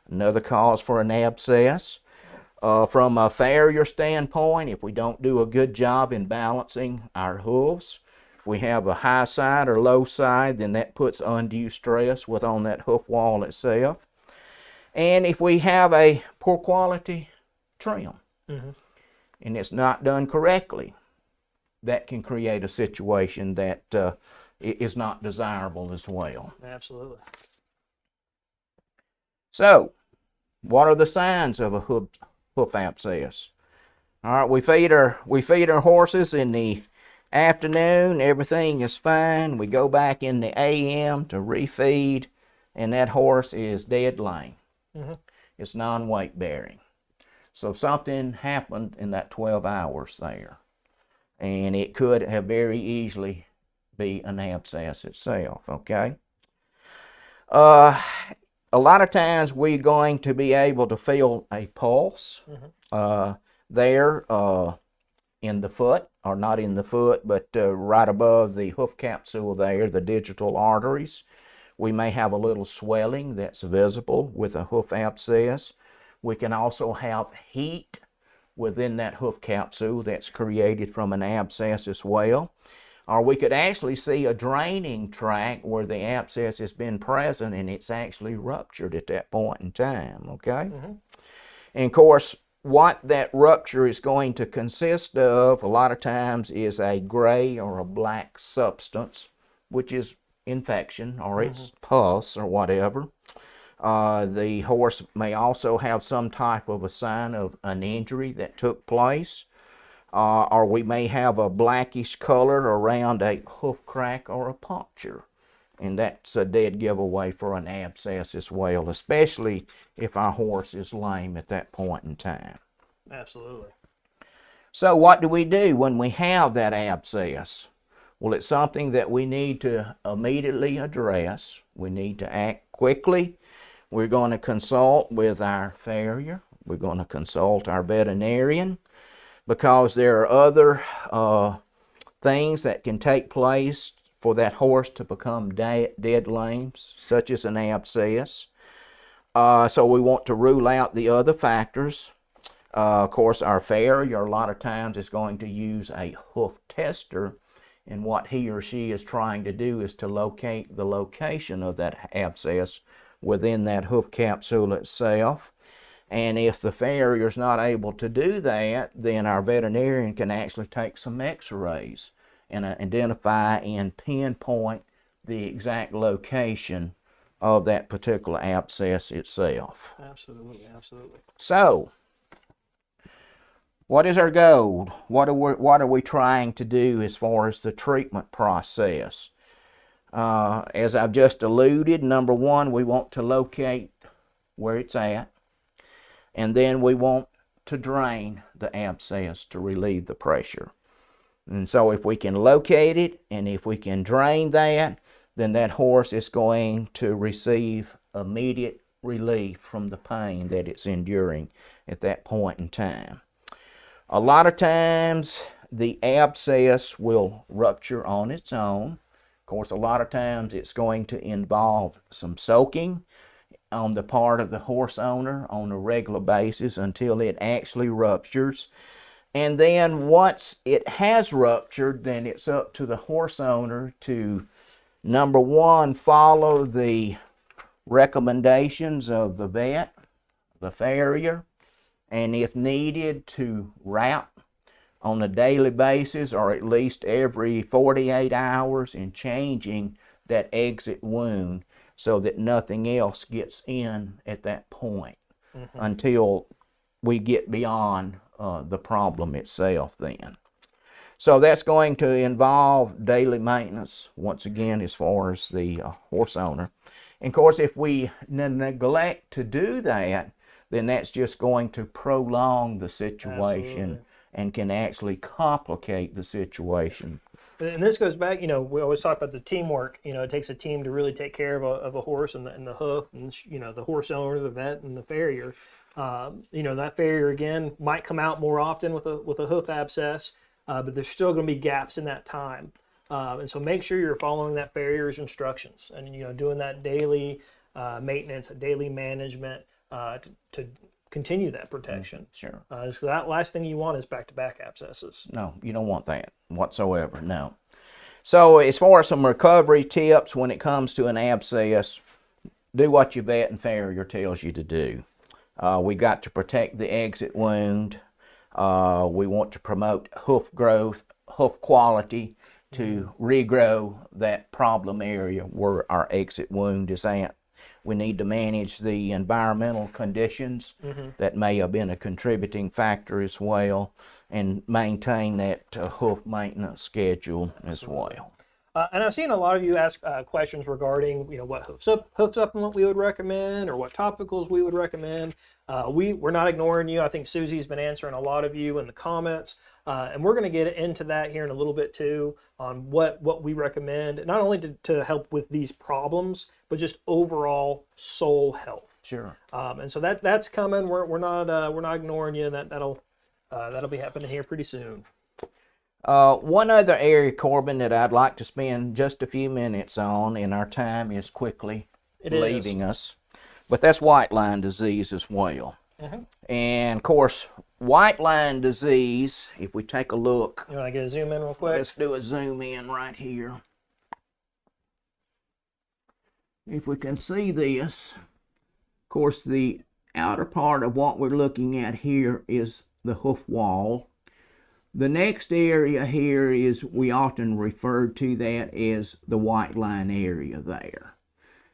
another cause for an abscess. From a farrier standpoint, if we don't do a good job in balancing our hooves, if we have a high side or low side, then that puts undue stress on that hoof wall itself. And if we have a poor quality trim, Mm-hmm. and it's not done correctly, that can create a situation that is not desirable as well. Absolutely. So, what are the signs of a hoof abscess? All right, we feed our horses in the afternoon. Everything is fine. We go back in the AM to refeed, and that horse is dead lame. Mm-hmm. It's non-weight bearing. So something happened in that 12 hours there, and it could have very easily be an abscess itself. Okay. A lot of times we're going to be able to feel a pulse there in the foot, or not in the foot, but right above the hoof capsule there, the digital arteries. We may have a little swelling that's visible with a hoof abscess. We can also have heat within that hoof capsule that's created from an abscess as well. Or we could actually see a draining tract where the abscess has been present and it's actually ruptured at that point in time, okay? Mm-hmm. And of course, what that rupture is going to consist of a lot of times is a gray or a black substance, which is infection or it's pus or whatever. The horse may also have some type of a sign of an injury that took place. Or we may have a blackish color around a hoof crack or a puncture. And that's a dead giveaway for an abscess as well, especially if our horse is lame at that point in time. Absolutely. So what do we do when we have that abscess? Well, it's something that we need to immediately address. We need to act quickly. We're going to consult with our farrier. We're going to consult our veterinarian, because there are other things that can take place for that horse to become dead lame, such as an abscess. So we want to rule out the other factors. Of course, our farrier a lot of times is going to use a hoof tester, and what he or she is trying to do is to locate the location of that abscess within that hoof capsule itself. And if the farrier is not able to do that, then our veterinarian can actually take some x-rays and identify and pinpoint the exact location of that particular abscess itself. Absolutely, absolutely. So, what is our goal? What are we trying to do as far as the treatment process? As I've just alluded, number one, we want to locate where it's at, and then we want to drain the abscess to relieve the pressure. And so if we can locate it and if we can drain that, then that horse is going to receive immediate relief from the pain that it's enduring at that point in time. A lot of times the abscess will rupture on its own. Of course, a lot of times it's going to involve some soaking on the part of the horse owner on a regular basis until it actually ruptures. And then once it has ruptured, then it's up to the horse owner to, number one, follow the recommendations of the vet, the farrier, and if needed, to wrap on a daily basis or at least every 48 hours in changing that exit wound so that nothing else gets in at that point until we get beyond the problem itself then. So that's going to involve daily maintenance, once again, as far as the horse owner. And of course, if we neglect to do that, then that's just going to prolong the situation. Absolutely. And can actually complicate the situation. And this goes back, we always talk about the teamwork. It takes a team to really take care of a horse and the hoof, and the horse owner, the vet, and the farrier. That farrier again might come out more often with a hoof abscess, but there's still going to be gaps in that time. And so make sure you're following that farrier's instructions and doing that daily maintenance, daily management to continue that protection. Sure. So that last thing you want is back-to-back abscesses. No, you don't want that whatsoever, no. So as far as some recovery tips when it comes to an abscess, do what your vet and farrier tells you to do. We got to protect the exit wound. We want to promote hoof growth, hoof quality to regrow that problem area where our exit wound is at. We need to manage the environmental conditions that may have been a contributing factor as well, and maintain that hoof maintenance schedule as well. And I've seen a lot of you ask questions regarding, what hoof supplement we would recommend or what topicals we would recommend. We're not ignoring you. I think Susie's been answering a lot of you in the comments. And we're going to get into that here in a little bit too, on what we recommend, not only to help with these problems, but just overall soul health. Sure. And so that's coming. We're not ignoring you. That'll be happening here pretty soon. One other area, Corbin, that I'd like to spend just a few minutes on, and our time is quickly leaving us, but that's white line disease as well. And of course, white line disease, if we take a look. You want to get a zoom in real quick? Let's do a zoom in right here. If we can see this, of course, the outer part of what we're looking at here is the hoof wall. The next area here is, we often refer to that as the white line area there.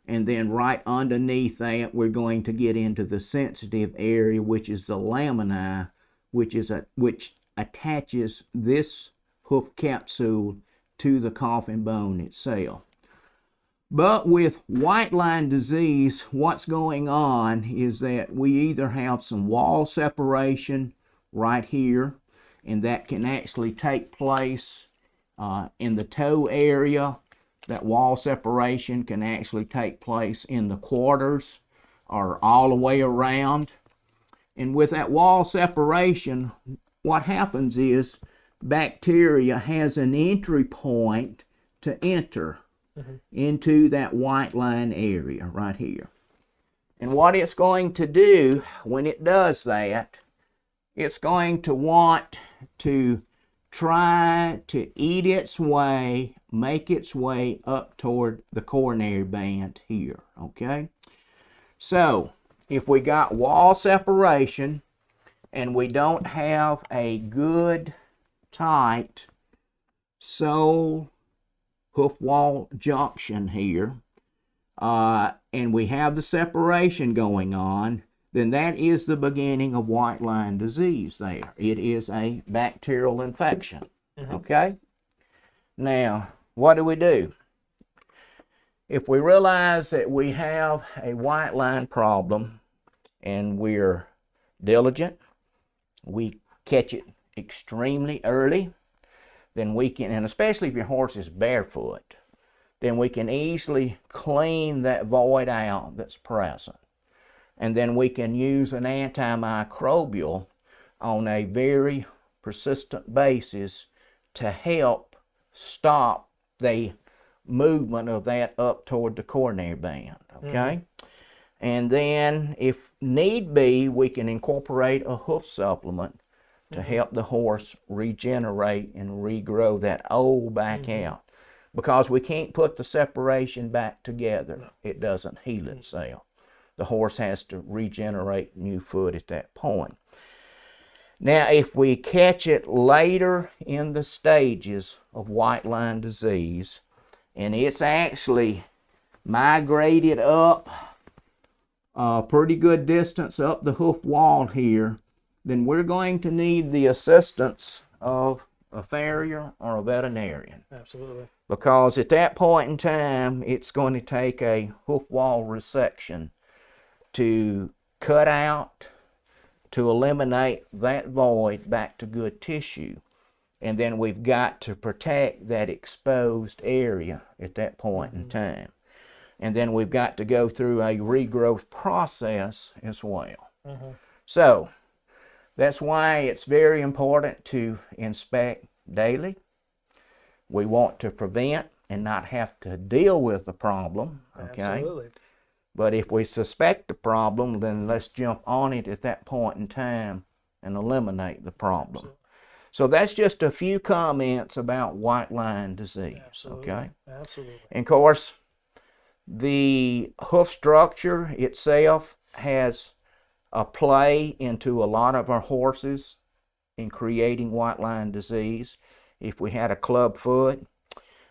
And then right underneath that, we're going to get into the sensitive area, which is the lamina, which attaches this hoof capsule to the coffin bone itself. But with white line disease, what's going on is that we either have some wall separation right here, and that can actually take place in the toe area. That wall separation can actually take place in the quarters or all the way around. And with that wall separation, what happens is bacteria has an entry point to enter into that white line area right here. And what it's going to do when it does that, it's going to want to try to eat its way, make its way up toward the coronary band here, okay? So if we got wall separation and we don't have a good tight sole hoof wall junction here, and we have the separation going on, then that is the beginning of white line disease there. It is a bacterial infection. Okay? Now, what do? If we realize that we have a white line problem and we're diligent, we catch it extremely early, then we can, and especially if your horse is barefoot, then we can easily clean that void out that's present. And then we can use an antimicrobial on a very persistent basis to help stop the movement of that up toward the coronary band, okay? And then if need be, we can incorporate a hoof supplement to help the horse regenerate and regrow that old back out. Because we can't put the separation back together. It doesn't heal itself. The horse has to regenerate new foot at that point. Now, if we catch it later in the stages of white line disease, and it's actually migrated up a pretty good distance up the hoof wall here, then we're going to need the assistance of a farrier or a veterinarian. Absolutely. Because at that point in time, it's going to take a hoof wall resection to cut out, to eliminate that void back to good tissue. And then we've got to protect that exposed area at that point in time. And then we've got to go through a regrowth process as well. So that's why it's very important to inspect daily. We want to prevent and not have to deal with the problem, okay? Absolutely. But if we suspect the problem, then let's jump on it at that point in time and eliminate the problem. Absolutely. So that's just a few comments about white line disease, Absolutely. okay? Absolutely. And of course, the hoof structure itself has a play into a lot of our horses in creating white line disease. If we had a club foot,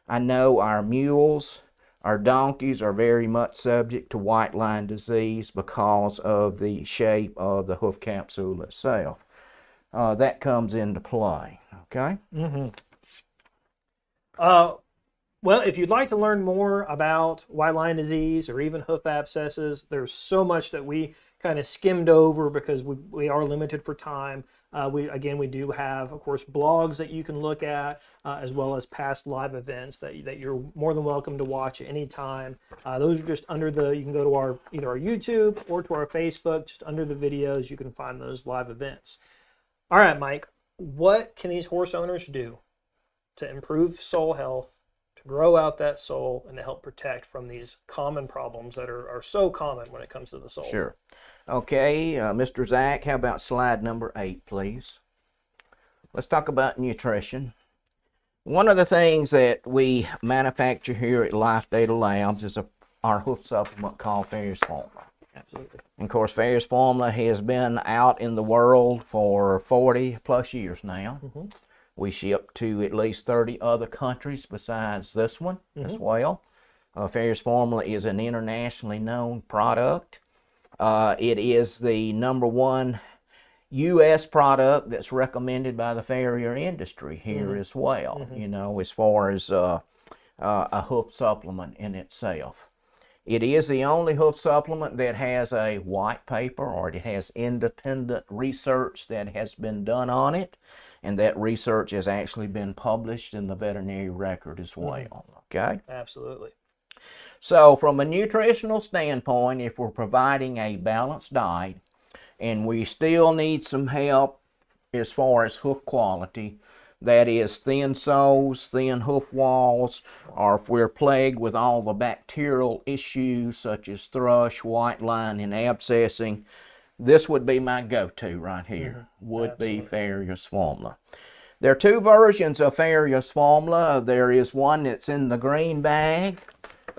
I know our mules, our donkeys are very much subject to white line disease because of the shape of the hoof capsule itself. That comes into play, okay? Well, if you'd like to learn more about white line disease or even hoof abscesses, there's so much that we kind of skimmed over because we are limited for time. We do have, of course, blogs that you can look at, as well as past live events that you're more than welcome to watch at any time. Those are just under you can go to either our YouTube or to our Facebook, just under the videos, you can find those live events. All right, Mike, what can these horse owners do to improve sole health, to grow out that sole, and to help protect from these common problems that are so common when it comes to the sole? Sure. Okay, Mr. Zach, how about slide number 8, please? Let's talk about nutrition. One of the things that we manufacture here at Life Data Labs is our hoof supplement called Ferrous Formula. Absolutely. And of course, Ferrous Formula has been out in the world for 40 plus years now. We ship to at least 30 other countries besides this one as well. Ferrous Formula is an internationally known product. It is the #1 U.S. product that's recommended by the farrier industry here as well, you know, as far as a hoof supplement in itself. It is the only hoof supplement that has a white paper, or it has independent research that has been done on it, and that research has actually been published in the veterinary record as well, okay? Absolutely. So from a nutritional standpoint, if we're providing a balanced diet and we still need some help as far as hoof quality, that is thin soles, thin hoof walls, or if we're plagued with all the bacterial issues such as thrush, white line, and abscessing, this would be my go-to right here, would be Ferrous Formula. There are two versions of Ferrous Formula. There is one that's in the green bag,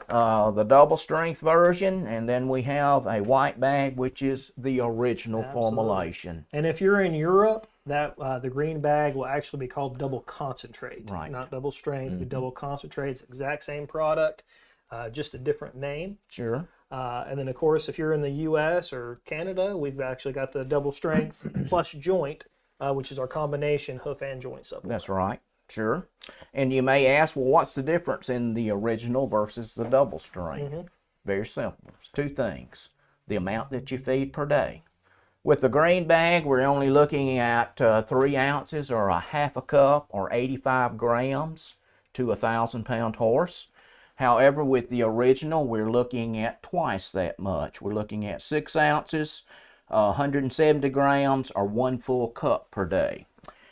the double strength version, and then we have a white bag, which is the original formulation. And if you're in Europe, that the green bag will actually be called double concentrate, Right. not double strength, but double concentrate. It's the exact same product, just a different name. Sure. And then, of course, if you're in the U.S. or Canada, we've actually got the double strength plus joint, which is our combination hoof and joint supplement. That's right. Sure. And you may ask, well, what's the difference in the original versus the double strength? Very simple. It's two things. The amount that you feed per day. With the green bag, we're only looking at 3 ounces or a half a cup or 85 grams to a 1,000-pound horse. However, with the original, we're looking at twice that much. We're looking at 6 ounces, 170 grams, or 1 full cup per day.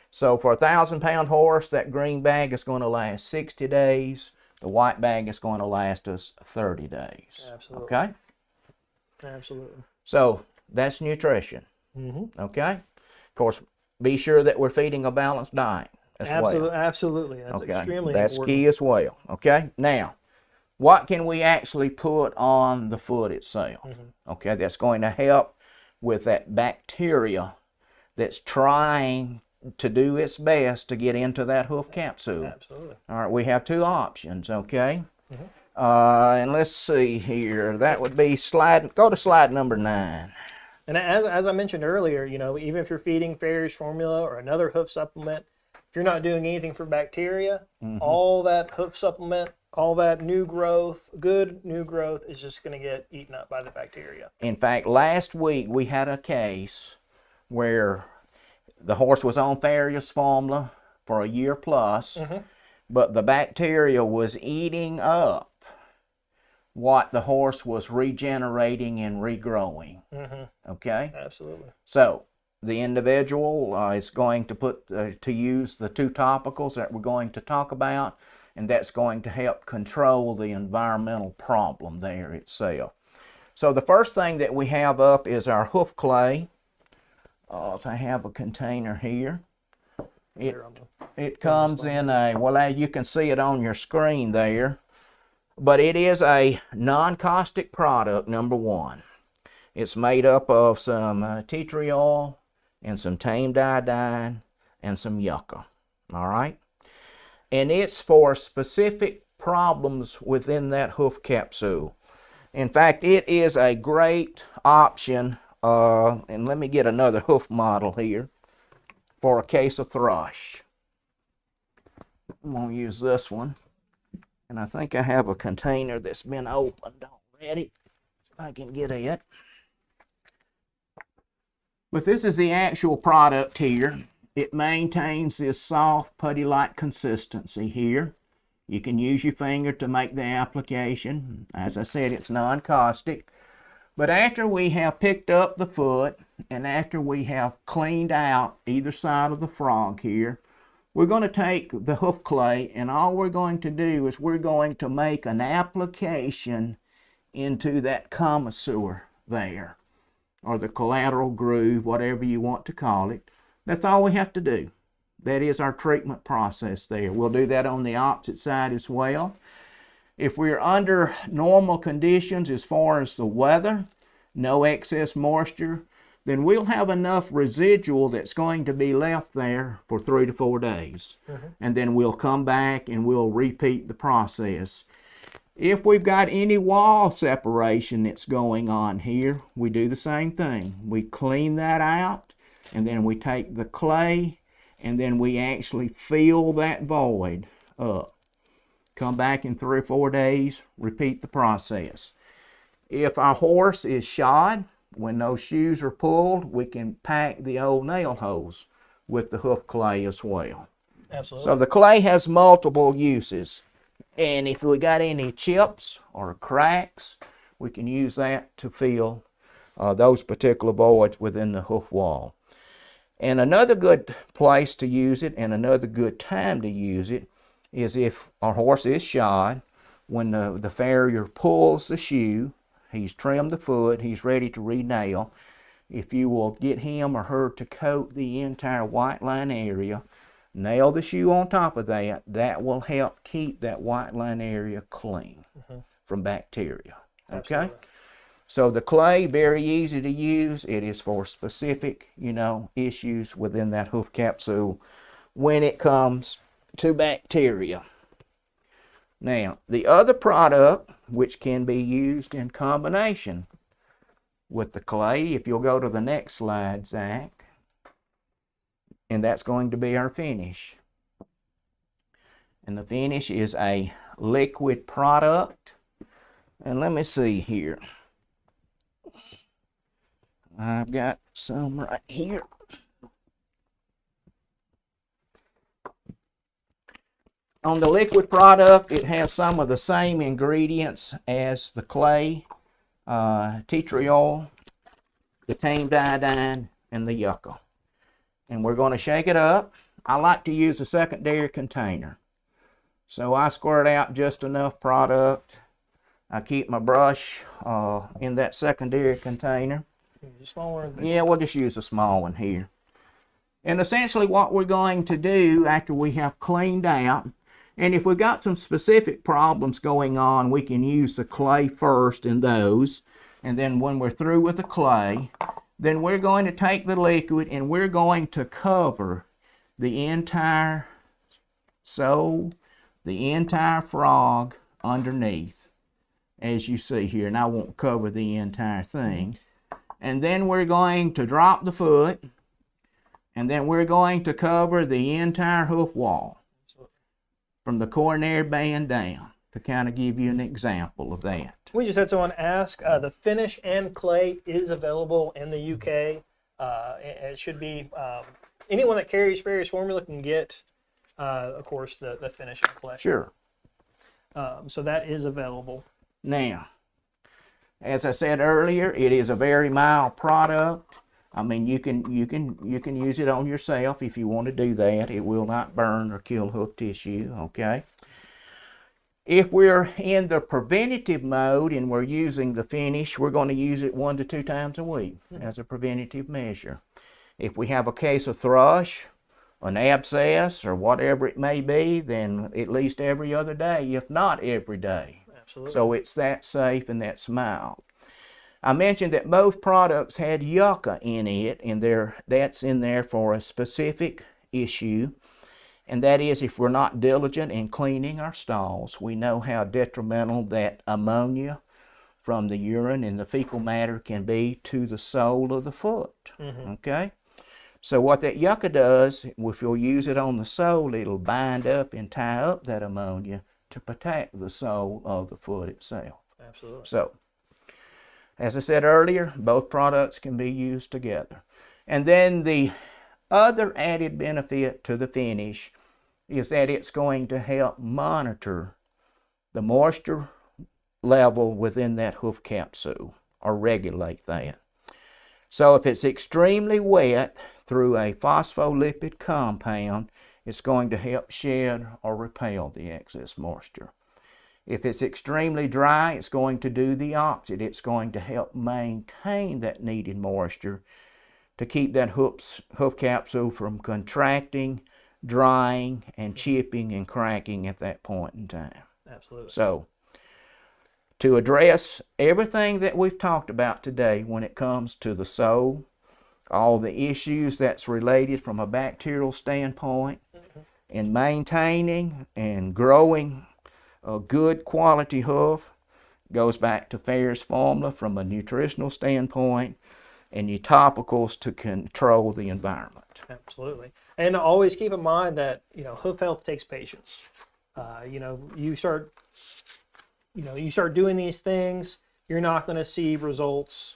So for a 1,000-pound horse, that green bag is going to last 60 days. The white bag is going to last us 30 days. Absolutely. Okay? Absolutely. So that's nutrition. Okay? Of course, be sure that we're feeding a balanced diet as well. Absolutely. That's extremely That's important. key as well. Okay? Now, what can we actually put on the foot itself? Okay, that's going to help with that bacteria that's trying to do its best to get into that hoof capsule. Absolutely. All right, we have 2 options, okay? And let's see here. That would be go to slide number 9. And as I mentioned earlier, you know, even if you're feeding Farrier's formula or another hoof supplement, if you're not doing anything for bacteria, all that hoof supplement, all that new growth, good new growth, is just going to get eaten up by the bacteria. In fact, last week we had a case where the horse was on Farrier's formula for a year plus, but the bacteria was eating up what the horse was regenerating and regrowing. Okay? Absolutely. So the individual is going to use the 2 topicals that we're going to talk about, and that's going to help control the environmental problem there itself. So the first thing that we have up is our hoof clay. If I have a container here, it comes in a, well, you can see it on your screen there, but it is a non-caustic product, number 1. It's made up of some tea tree oil and some tamed iodine and some yucca. All right? And it's for specific problems within that hoof capsule. In fact, it is a great option, and let me get another hoof model here, for a case of thrush. I'm going to use this one. And I think I have a container that's been opened already. If I can get it. But this is the actual product here. It maintains this soft, putty-like consistency here. You can use your finger to make the application. As I said, it's non-caustic. But after we have picked up the foot and after we have cleaned out either side of the frog here, we're going to take the hoof clay, and all we're going to do is we're going to make an application into that commissure there, or the collateral groove, whatever you want to call it. That's all we have to do. That is our treatment process there. We'll do that on the opposite side as well. If we're under normal conditions as far as the weather, no excess moisture, then we'll have enough residual that's going to be left there for 3 to 4 days. And then we'll come back and we'll repeat the process. If we've got any wall separation that's going on here, we do the same thing. We clean that out, and then we take the clay, and then we actually fill that void up. Come back in 3 or 4 days, repeat the process. If our horse is shod, when those shoes are pulled, we can pack the old nail holes with the hoof clay as well. Absolutely. So the clay has multiple uses. And if we got any chips or cracks, we can use that to fill those particular voids within the hoof wall. And another good place to use it, and another good time to use it, is if our horse is shod. When the farrier pulls the shoe, he's trimmed the foot, he's ready to re-nail. If you will get him or her to coat the entire white line area, nail the shoe on top of that, that will help keep that white line area clean. from bacteria. Okay? Absolutely. So the clay, very easy to use. It is for specific, issues within that hoof capsule when it comes to bacteria. Now, the other product, which can be used in combination with the clay, if you'll go to the next slide, Zach, and that's going to be our finish. And the finish is a liquid product. And let me see here. I've got some right here. On the liquid product, it has some of the same ingredients as the clay, tea tree oil, the tamed iodine, and the yucca. And we're going to shake it up. I like to use a secondary container. So I squirt out just enough product. I keep my brush in that secondary container. Small one? Yeah, we'll just use a small one here. And essentially what we're going to do after we have cleaned out, and if we've got some specific problems going on, we can use the clay first in those. And then when we're through with the clay, then we're going to take the liquid and we're going to cover the entire sole, the entire frog underneath, as you see here. And I won't cover the entire thing. And then we're going to drop the foot, and then we're going to cover the entire hoof wall from the coronary band down, to kind of give you an example of that. We just had someone ask, the finish and clay is available in the UK. It should be, anyone that carries Ferris formula can get, of course, the finish and clay. Sure. So that is available. Now, as I said earlier, it is a very mild product. I mean, you can use it on yourself if you want to do that. It will not burn or kill hoof tissue, okay? If we're in the preventative mode and we're using the finish, we're going to use it 1 to 2 times a week as a preventative measure. If we have a case of thrush, an abscess, or whatever it may be, then at least every other day, if not every day. Absolutely. So it's that safe and that's mild. I mentioned that both products had yucca in it, and that's in there for a specific issue, and that is if we're not diligent in cleaning our stalls. We know how detrimental that ammonia from the urine and the fecal matter can be to the sole of the foot. Okay? So what that yucca does, if you'll use it on the sole, it'll bind up and tie up that ammonia to protect the sole of the foot itself. Absolutely. So, as I said earlier, both products can be used together. And then the other added benefit to the finish is that it's going to help monitor the moisture level within that hoof capsule, or regulate that. So if it's extremely wet through a phospholipid compound, it's going to help shed or repel the excess moisture. If it's extremely dry, it's going to do the opposite. It's going to help maintain that needed moisture to keep that hoof capsule from contracting, drying, and chipping and cracking at that point in time. Absolutely. So, to address everything that we've talked about today when it comes to the sole, all the issues that's related from a bacterial standpoint, in maintaining and growing a good quality hoof, goes back to Ferris formula from a nutritional standpoint, and your topicals to control the environment. Absolutely. And always keep in mind that, hoof health takes patience. You start doing these things, you're not going to see results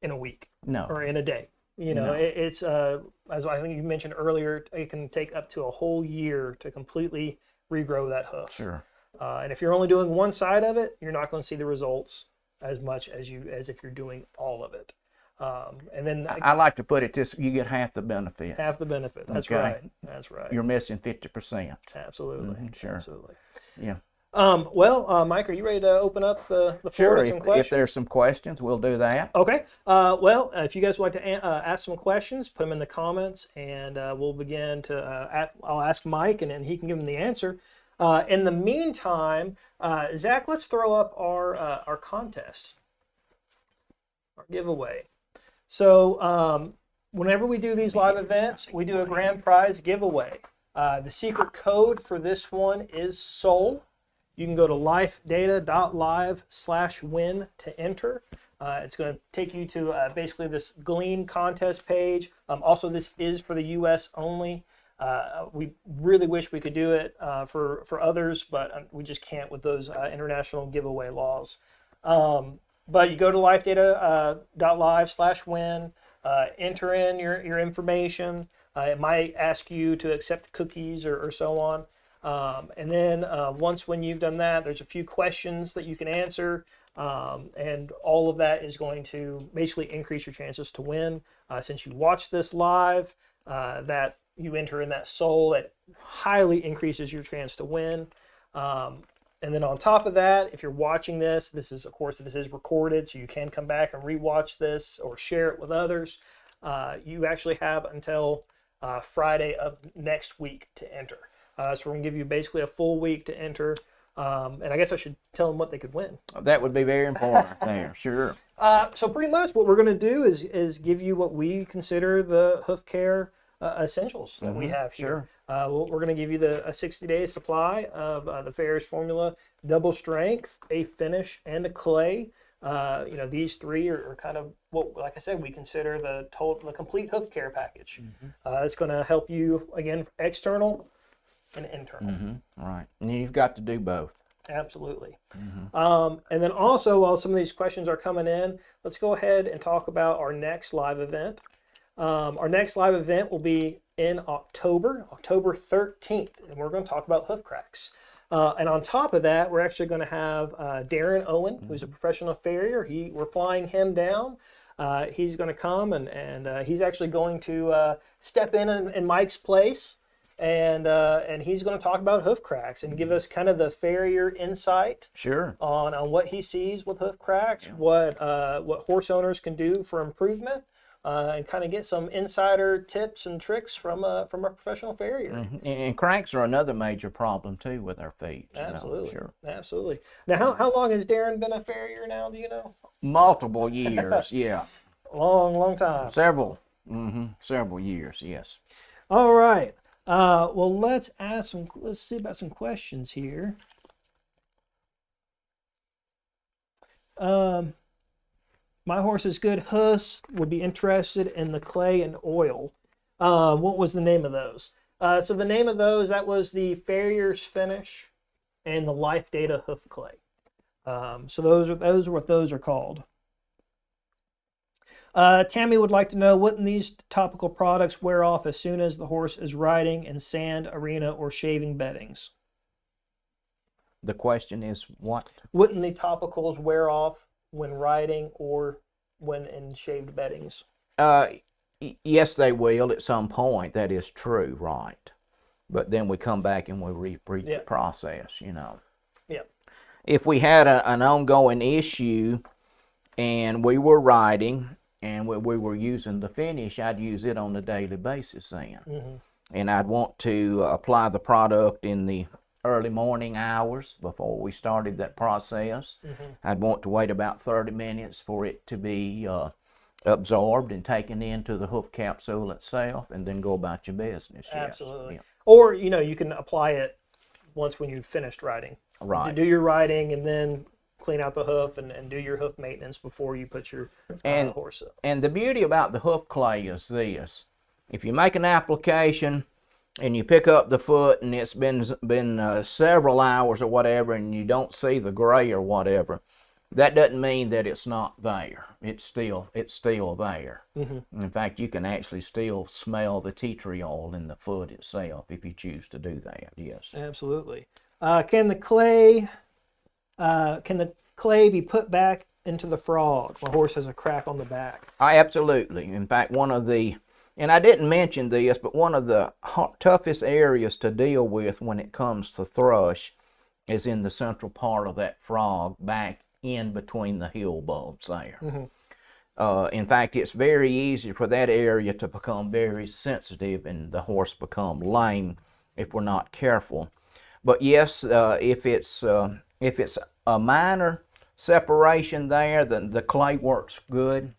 in a week. No. Or in a day. No. It's as I think you mentioned earlier, it can take up to a whole year to completely regrow that hoof. Sure. And if you're only doing one side of it, you're not going to see the results as much as if you're doing all of it. And then I like to put it this: you get half the benefit. Half the benefit. That's Okay. right. That's right. You're missing 50%. Absolutely. Sure. Absolutely. Yeah. Mike, are you ready to open up the floor Sure. to some questions? If there's some questions, we'll do that. Okay. If you guys would like to ask some questions, put them in the comments, and we'll begin to. I'll ask Mike, and then he can give them the answer. In the meantime, Zach, let's throw up our contest, our giveaway. So whenever we do these live events, we do a grand prize giveaway. The secret code for this one is SOUL. You can go to lifedata.live/win to enter. It's going to take you to basically this Glean contest page. Also, this is for the U.S. only. We really wish we could do it for others, but we just can't with those international giveaway laws. But you go to lifedata.live/win, enter in your information. It might ask you to accept cookies or so on. And then once when you've done that, there's a few questions that you can answer. And all of that is going to basically increase your chances to win. Since you watch this live, that you enter in that SOUL, it highly increases your chance to win. And then on top of that, if you're watching this is, of course, this is recorded, so you can come back and rewatch this or share it with others. You actually have until Friday of next week to enter. So we're going to give you basically a full week to enter. And I guess I should tell them what they could win. That would be very important there, sure. So pretty much what we're going to do is give you what we consider the hoof care essentials that we have here. Sure. We're going to give you a 60-day supply of the Farrier's Formula Double Strength, a Finish, and a Clay. These three are kind of what, like I said, we consider the complete hoof care package. It's going to help you, again, external and internal. Right. And you've got to do both. Absolutely. And then also, while some of these questions are coming in, let's go ahead and talk about our next live event. Our next live event will be in October 13th, and we're going to talk about hoof cracks. And on top of that, we're actually going to have Darren Owen, who's a professional farrier. We're flying him down. He's going to come, and he's actually going to step in Mike's place, and he's going to talk about hoof cracks and give us kind of the farrier insight on what he sees with hoof cracks, what horse owners can do for improvement. And kind of get some insider tips and tricks from a professional farrier. And cracks are another major problem too with our feet. Absolutely, absolutely. Now, how long has Darren been a farrier now? Do you know? Multiple years, yeah. Long time. Several years, yes. All right. Well, let's see about some questions here. My horse's good hoofs would be interested in the clay and oil. What was the name of those? So the name of those, that was the Farrier's Finish and the Life Data Hoof Clay. So those are what those are called. Tammy would like to know, wouldn't these topical products wear off as soon as the horse is riding in sand, arena, or shaving beddings? The question is what? Wouldn't the topicals wear off when riding or when in shaved beddings? Yes, they will at some point. That is true, right? But then we come back and we repeat the process, Yeah. If we had an ongoing issue and we were riding and we were using the finish, I'd use it on a daily basis then. And I'd want to apply the product in the early morning hours before we started that process. I'd want to wait about 30 minutes for it to be absorbed and taken into the hoof capsule itself, and then go about your business. Absolutely. Yes. Or, you can apply it once when you've finished riding. Right. Do your riding and then clean out the hoof and do your hoof maintenance before you put your horse up. And the beauty about the hoof clay is this. If you make an application and you pick up the foot and it's been several hours or whatever and you don't see the gray or whatever, that doesn't mean that it's not there. It's still there. In fact, you can actually still smell the tea tree oil in the foot itself if you choose to do that. Yes. Absolutely. Can the clay be put back into the frog? My horse has a crack on the back. Absolutely. In fact, and I didn't mention this, but one of the toughest areas to deal with when it comes to thrush is in the central part of that frog, back in between the heel bulbs there. In fact, it's very easy for that area to become very sensitive and the horse become lame if we're not careful. But yes, if it's a minor separation there, then the clay works good.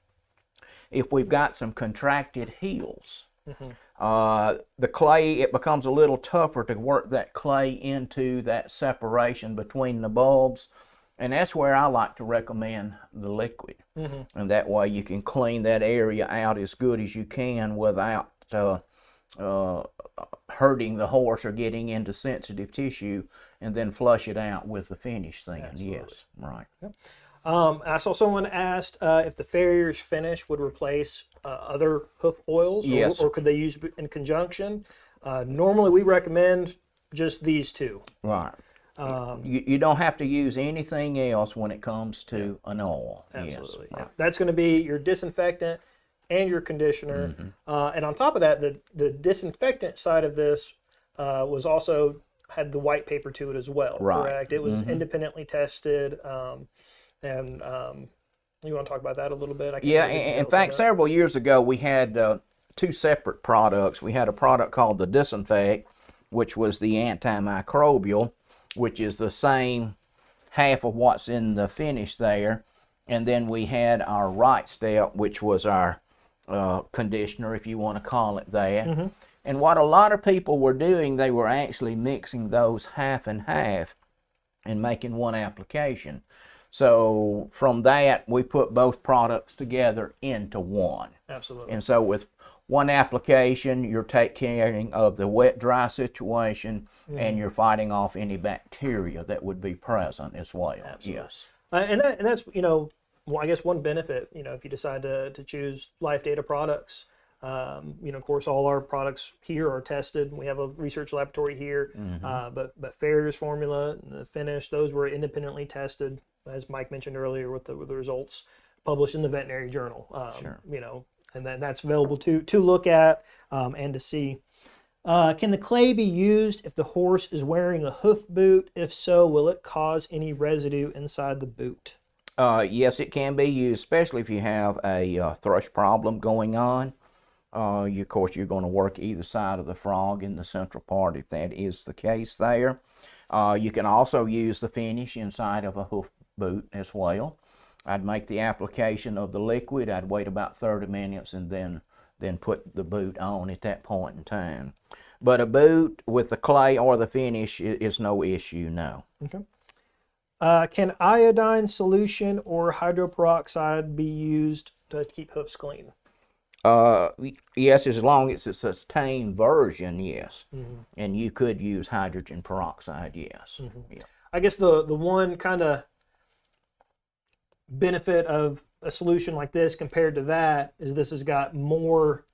If we've got some contracted heels, the clay, it becomes a little tougher to work that clay into that separation between the bulbs. And that's where I like to recommend the liquid. And that way you can clean that area out as good as you can without hurting the horse or getting into sensitive tissue, and then flush it out with the finish then. Absolutely. Yes, right. Yep. I saw someone asked if the farrier's finish would replace other hoof oils, Yes. or could they use in conjunction? Normally, we recommend just these two. Right. You don't have to use anything else when it comes to an oil. Absolutely. Yes, right. That's going to be your disinfectant and your conditioner. And on top of that, the disinfectant side of this was also had the white paper to it as well. Right. Correct. It was independently tested. And you want to talk about that a little bit? Yeah, in fact, several years ago, we had two separate products. We had a product called the Disinfect, which was the antimicrobial, which is the same half of what's in the finish there. And then we had our Right Step, which was our conditioner, if you want to call it that. And what a lot of people were doing, they were actually mixing those half and half and making one application. So from that, we put both products together into one. Absolutely. And so with one application, you're taking care of the wet-dry situation, and you're fighting off any bacteria that would be present as well. Absolutely. Yes. And that's, well, I guess one benefit, if you decide to choose Life Data products, of course, all our products here are tested. We have a research laboratory here, but Farrier's formula and the finish, those were independently tested, as Mike mentioned earlier, with the results published in the veterinary journal. Sure. And then that's available to look at and to see. Can the clay be used if the horse is wearing a hoof boot? If so, will it cause any residue inside the boot? Yes, it can be used, especially if you have a thrush problem going on. Of course, you're going to work either side of the frog in the central part if that is the case there. You can also use the finish inside of a hoof boot as well. I'd make the application of the liquid. I'd wait about 30 minutes and then put the boot on at that point in time. But a boot with the clay or the finish is no issue, no. Okay. Can iodine solution or hydroperoxide be used to keep hoofs clean? Yes, as long as it's a sustained version, yes. And you could use hydrogen peroxide, yes. Yeah. I guess the one kind of benefit of a solution like this compared to that is this has got more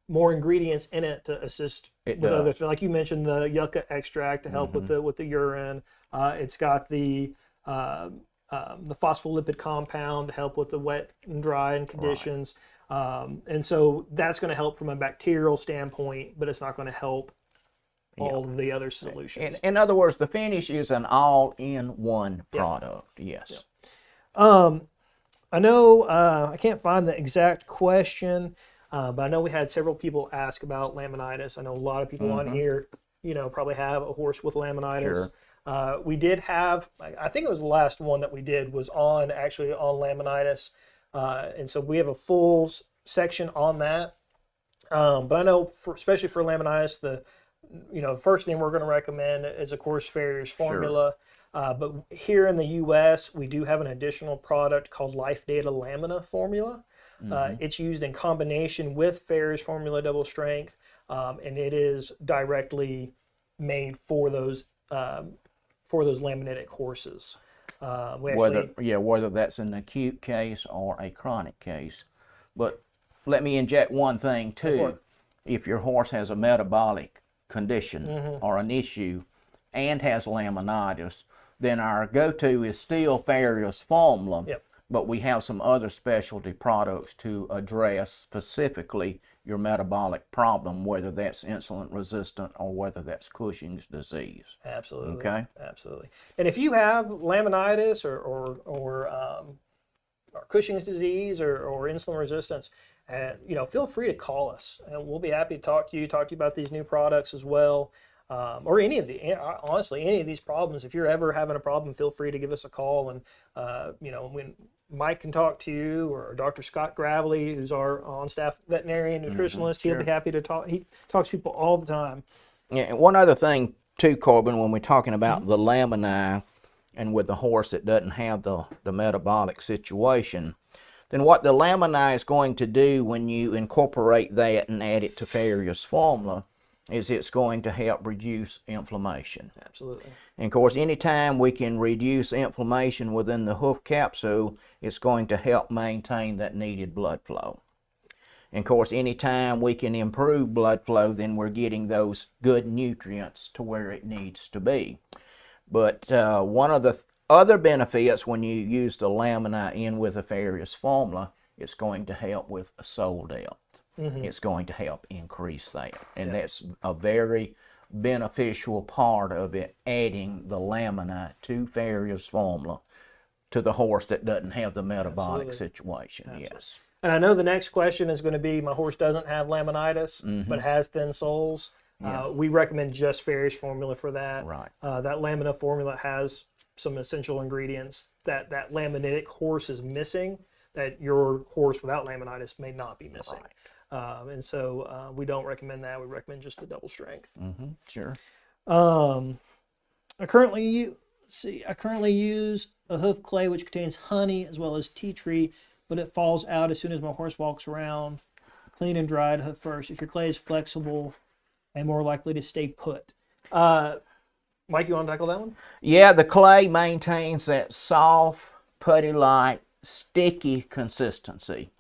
ingredients in it to assist with other, like you mentioned, the yucca extract to help with the urine. It's got the phospholipid compound to help with the wet and dry and conditions. And so that's going to help from a bacterial standpoint, but it's not going to help all of the other solutions. In other words, the finish is an all-in-one product, yes. I know I can't find the exact question, but I know we had several people ask about laminitis. I know a lot of people on here, probably have a horse with laminitis. Sure. We did have, I think it was the last one that we did was actually on laminitis. And so we have a full section on that. But I know especially for laminitis, the first thing we're going to recommend is, of course, Farrier's formula. Sure. But here in the U.S., we do have an additional product called Life Data Lamina formula. It's used in combination with Farrier's formula double strength, and it is directly made for those laminitic horses. Whether that's an acute case or a chronic case. But let me inject one thing too. If your horse has a metabolic condition or an issue and has laminitis, then our go-to is still Farrier's formula. Yep. But we have some other specialty products to address specifically your metabolic problem, whether that's insulin resistant or whether that's Cushing's disease. Absolutely. Okay. Absolutely. And if you have laminitis or Cushing's disease or insulin resistance, feel free to call us, and we'll be happy to talk to you about these new products as well. or any of honestly, any of these problems. If you're ever having a problem, feel free to give us a call. And, when Mike can talk to you, or Dr. Scott Gravely, who's our on-staff veterinarian nutritionist, he'll be happy to talk. He talks to people all the time. Yeah, and one other thing too, Corbin, when we're talking about the laminae and with the horse that doesn't have the metabolic situation, then what the laminae is going to do when you incorporate that and add it to Farrier's formula is it's going to help reduce inflammation. Absolutely. And of course, anytime we can reduce inflammation within the hoof capsule, it's going to help maintain that needed blood flow. And of course, anytime we can improve blood flow, then we're getting those good nutrients to where it needs to be. But one of the other benefits when you use the laminae in with a Farrier's formula, it's going to help with sole depth. It's going to help increase that. And that's a very beneficial part of it, adding the laminae to Farrier's formula to the horse that doesn't have the metabolic situation. Yes. And I know the next question is going to be, my horse doesn't have laminitis, but has thin soles. We recommend just Farrier's formula for that. Right. That lamina formula has some essential ingredients that laminitic horse is missing, that your horse without laminitis may not be missing. Right. And so we don't recommend that. We recommend just the double strength. Sure. I currently use a hoof clay which contains honey as well as tea tree, but it falls out as soon as my horse walks around. Clean and dried hoof first. If your clay is flexible and more likely to stay put. Mike, you want to tackle that one? Yeah, the clay maintains that soft, putty-like, sticky consistency.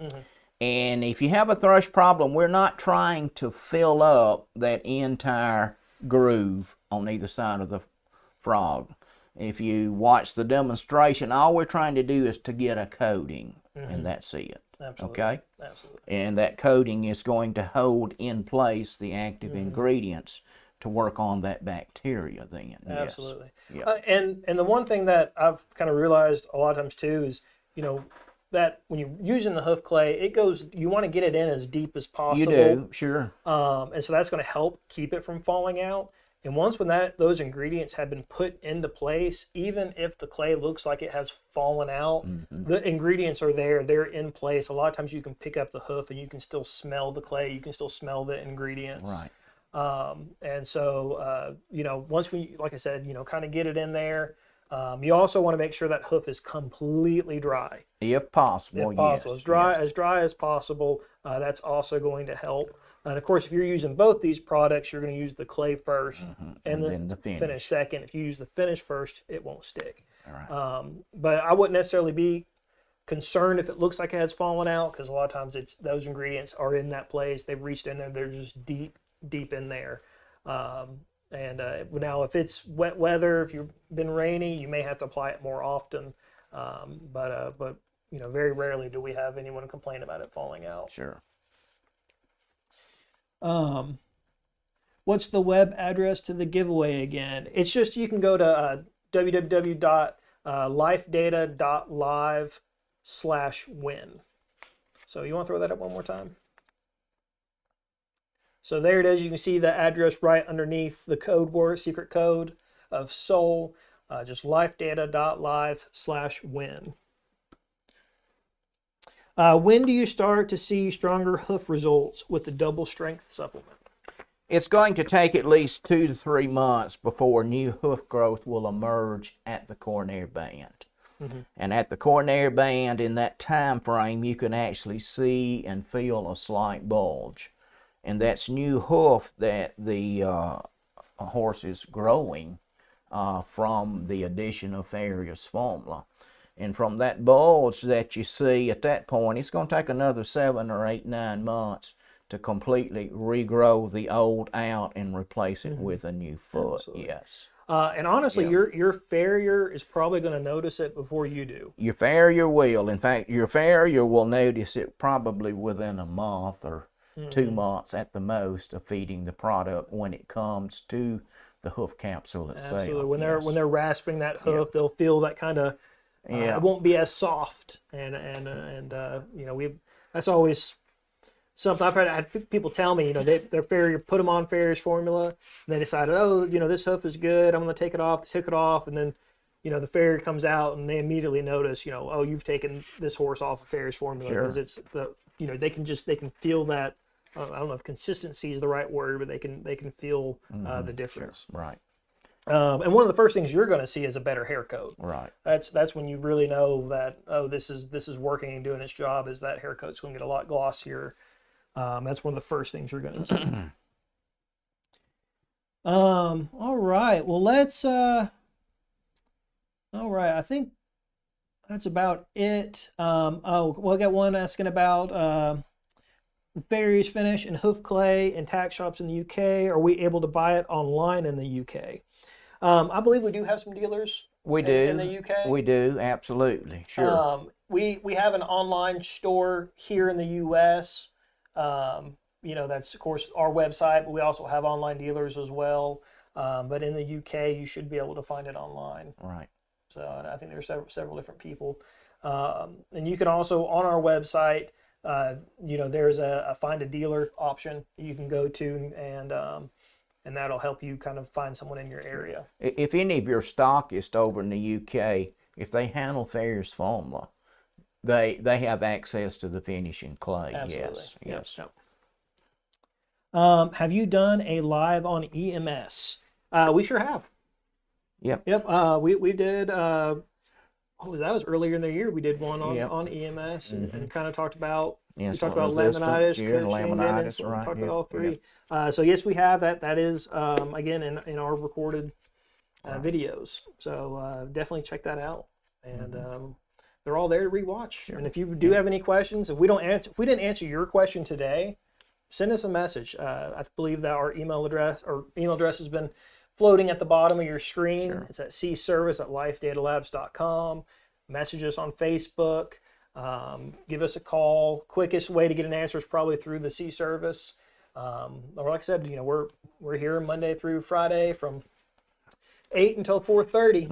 And if you have a thrush problem, we're not trying to fill up that entire groove on either side of the frog. If you watch the demonstration, all we're trying to do is to get a coating, and that's it. Absolutely. Okay? Absolutely. And that coating is going to hold in place the active ingredients to work on that bacteria then. Absolutely. Yes. And the one thing that I've kind of realized a lot of times too is, that when you're using the hoof clay, you want to get it in as deep as possible. You do, sure. And so that's going to help keep it from falling out. And once those ingredients have been put into place, even if the clay looks like it has fallen out, the ingredients are there, they're in place. A lot of times you can pick up the hoof and you can still smell the clay, you can still smell the ingredients. Right. And so, once we, like I said, kind of get it in there, you also want to make sure that hoof is completely dry. If possible, If possible. yes. As dry as possible. That's also going to help. And of course, if you're using both these products, you're going to use the clay first and then the finish second. If you use the finish first, it won't stick. All right. But I wouldn't necessarily be concerned if it looks like it has fallen out, because a lot of times those ingredients are in that place. They've reached in there. They're just deep in there. Now, if it's wet weather, if you've been rainy, you may have to apply it more often. But very rarely do we have anyone complain about it falling out. Sure. What's the web address to the giveaway again? It's just, you can go to www.lifedata.live/win. So you want to throw that up one more time? So there it is. You can see the address right underneath the code word, secret code of SOUL, just lifedata.live/win. When do you start to see stronger hoof results with the double strength supplement? It's going to take at least 2 to 3 months before new hoof growth will emerge at the coronary band. And at the coronary band, in that time frame, you can actually see and feel a slight bulge. And that's new hoof that the horse is growing from the addition of Farrier's formula. And from that bulge that you see at that point, it's going to take another 7 or 8, 9 months to completely regrow the old out and replace it with a new foot. Absolutely. Yes. And honestly, your farrier is probably going to notice it before you do. Your farrier will. In fact, your farrier will notice it probably within a month or 2 months at the most of feeding the product when it comes to the hoof capsule itself. Absolutely. When they're rasping that hoof, they'll feel that kind of. It won't be as soft, and that's always something I've had people tell me, their farrier put them on farrier's formula, and they decided, oh, this hoof is good, I'm going to take it off. They took it off, and then, the farrier comes out, and they immediately notice, oh, you've taken this horse off of farrier's formula, because it's the, they can feel that. I don't know if consistency is the right word, but they can feel the difference. Sure. Right. And one of the first things you're going to see is a better hair coat. Right. That's when you really know that, oh, this is working and doing its job. Is that hair coat's going to get a lot glossier. That's one of the first things you're going to see. All right. Well, let's. All right. I think that's about it. I got one asking about farrier's finish and hoof clay in tack shops in the UK. Are we able to buy it online in the UK? I believe we do have some dealers. We do in the UK. We do, absolutely, sure. We have an online store here in the US. That's of course our website, but we also have online dealers as well. But in the UK, you should be able to find it online. Right. So I think there's several different people, and you can also on our website. There's a find a dealer option you can go to, and that'll help you kind of find someone in your area. If any of your stockists over in the UK, if they handle farrier's formula, they have access to the finishing clay. Absolutely. Yes. Yep. Have you done a live on EMS? We sure have. Yep. We did. That was earlier in the year. We did one on EMS and kind of talked about. Yes, we talked about laminitis, laminitis, right? right? Talked about all three. So yes, we have that. That is again in our recorded videos. So definitely check that out. And they're all there to rewatch. Sure. And if you do have any questions, if we didn't answer your question today, send us a message. I believe that our email address has been floating at the bottom of your screen. Sure. It's at cservice@lifedatalabs.com. Message us on Facebook. Give us a call. Quickest way to get an answer is probably through the C service. Or like I said, we're here Monday through Friday from 8 until 4:30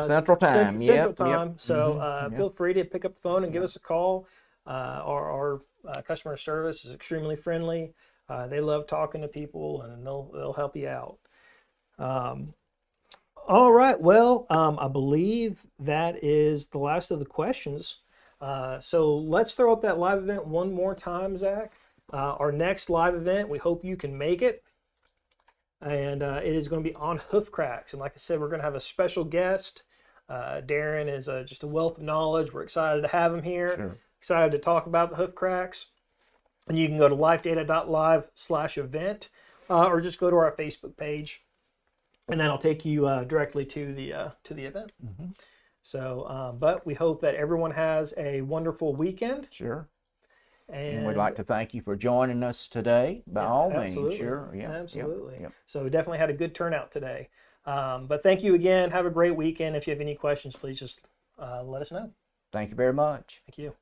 Central Time. Central Time. So feel free to pick up the phone and give us a call. Our customer service is extremely friendly. They love talking to people, and they'll help you out. All right. Well, I believe that is the last of the questions. So let's throw up that live event one more time, Zach. Our next live event, we hope you can make it. And it is going to be on hoof cracks. And like I said, we're going to have a special guest. Darren is just a wealth of knowledge. We're excited to have him here. Sure. Excited to talk about the hoof cracks. And you can go to lifedata.live/event or just go to our Facebook page. And that'll take you directly to the event. Mm-hmm. So, but we hope that everyone has a wonderful weekend. Sure. And we'd like to thank you for joining us today, by all absolutely. Means. Sure. Yeah. Absolutely. Yep. So we definitely had a good turnout today. But thank you again. Have a great weekend. If you have any questions, please just let us know. Thank you very much. Thank you.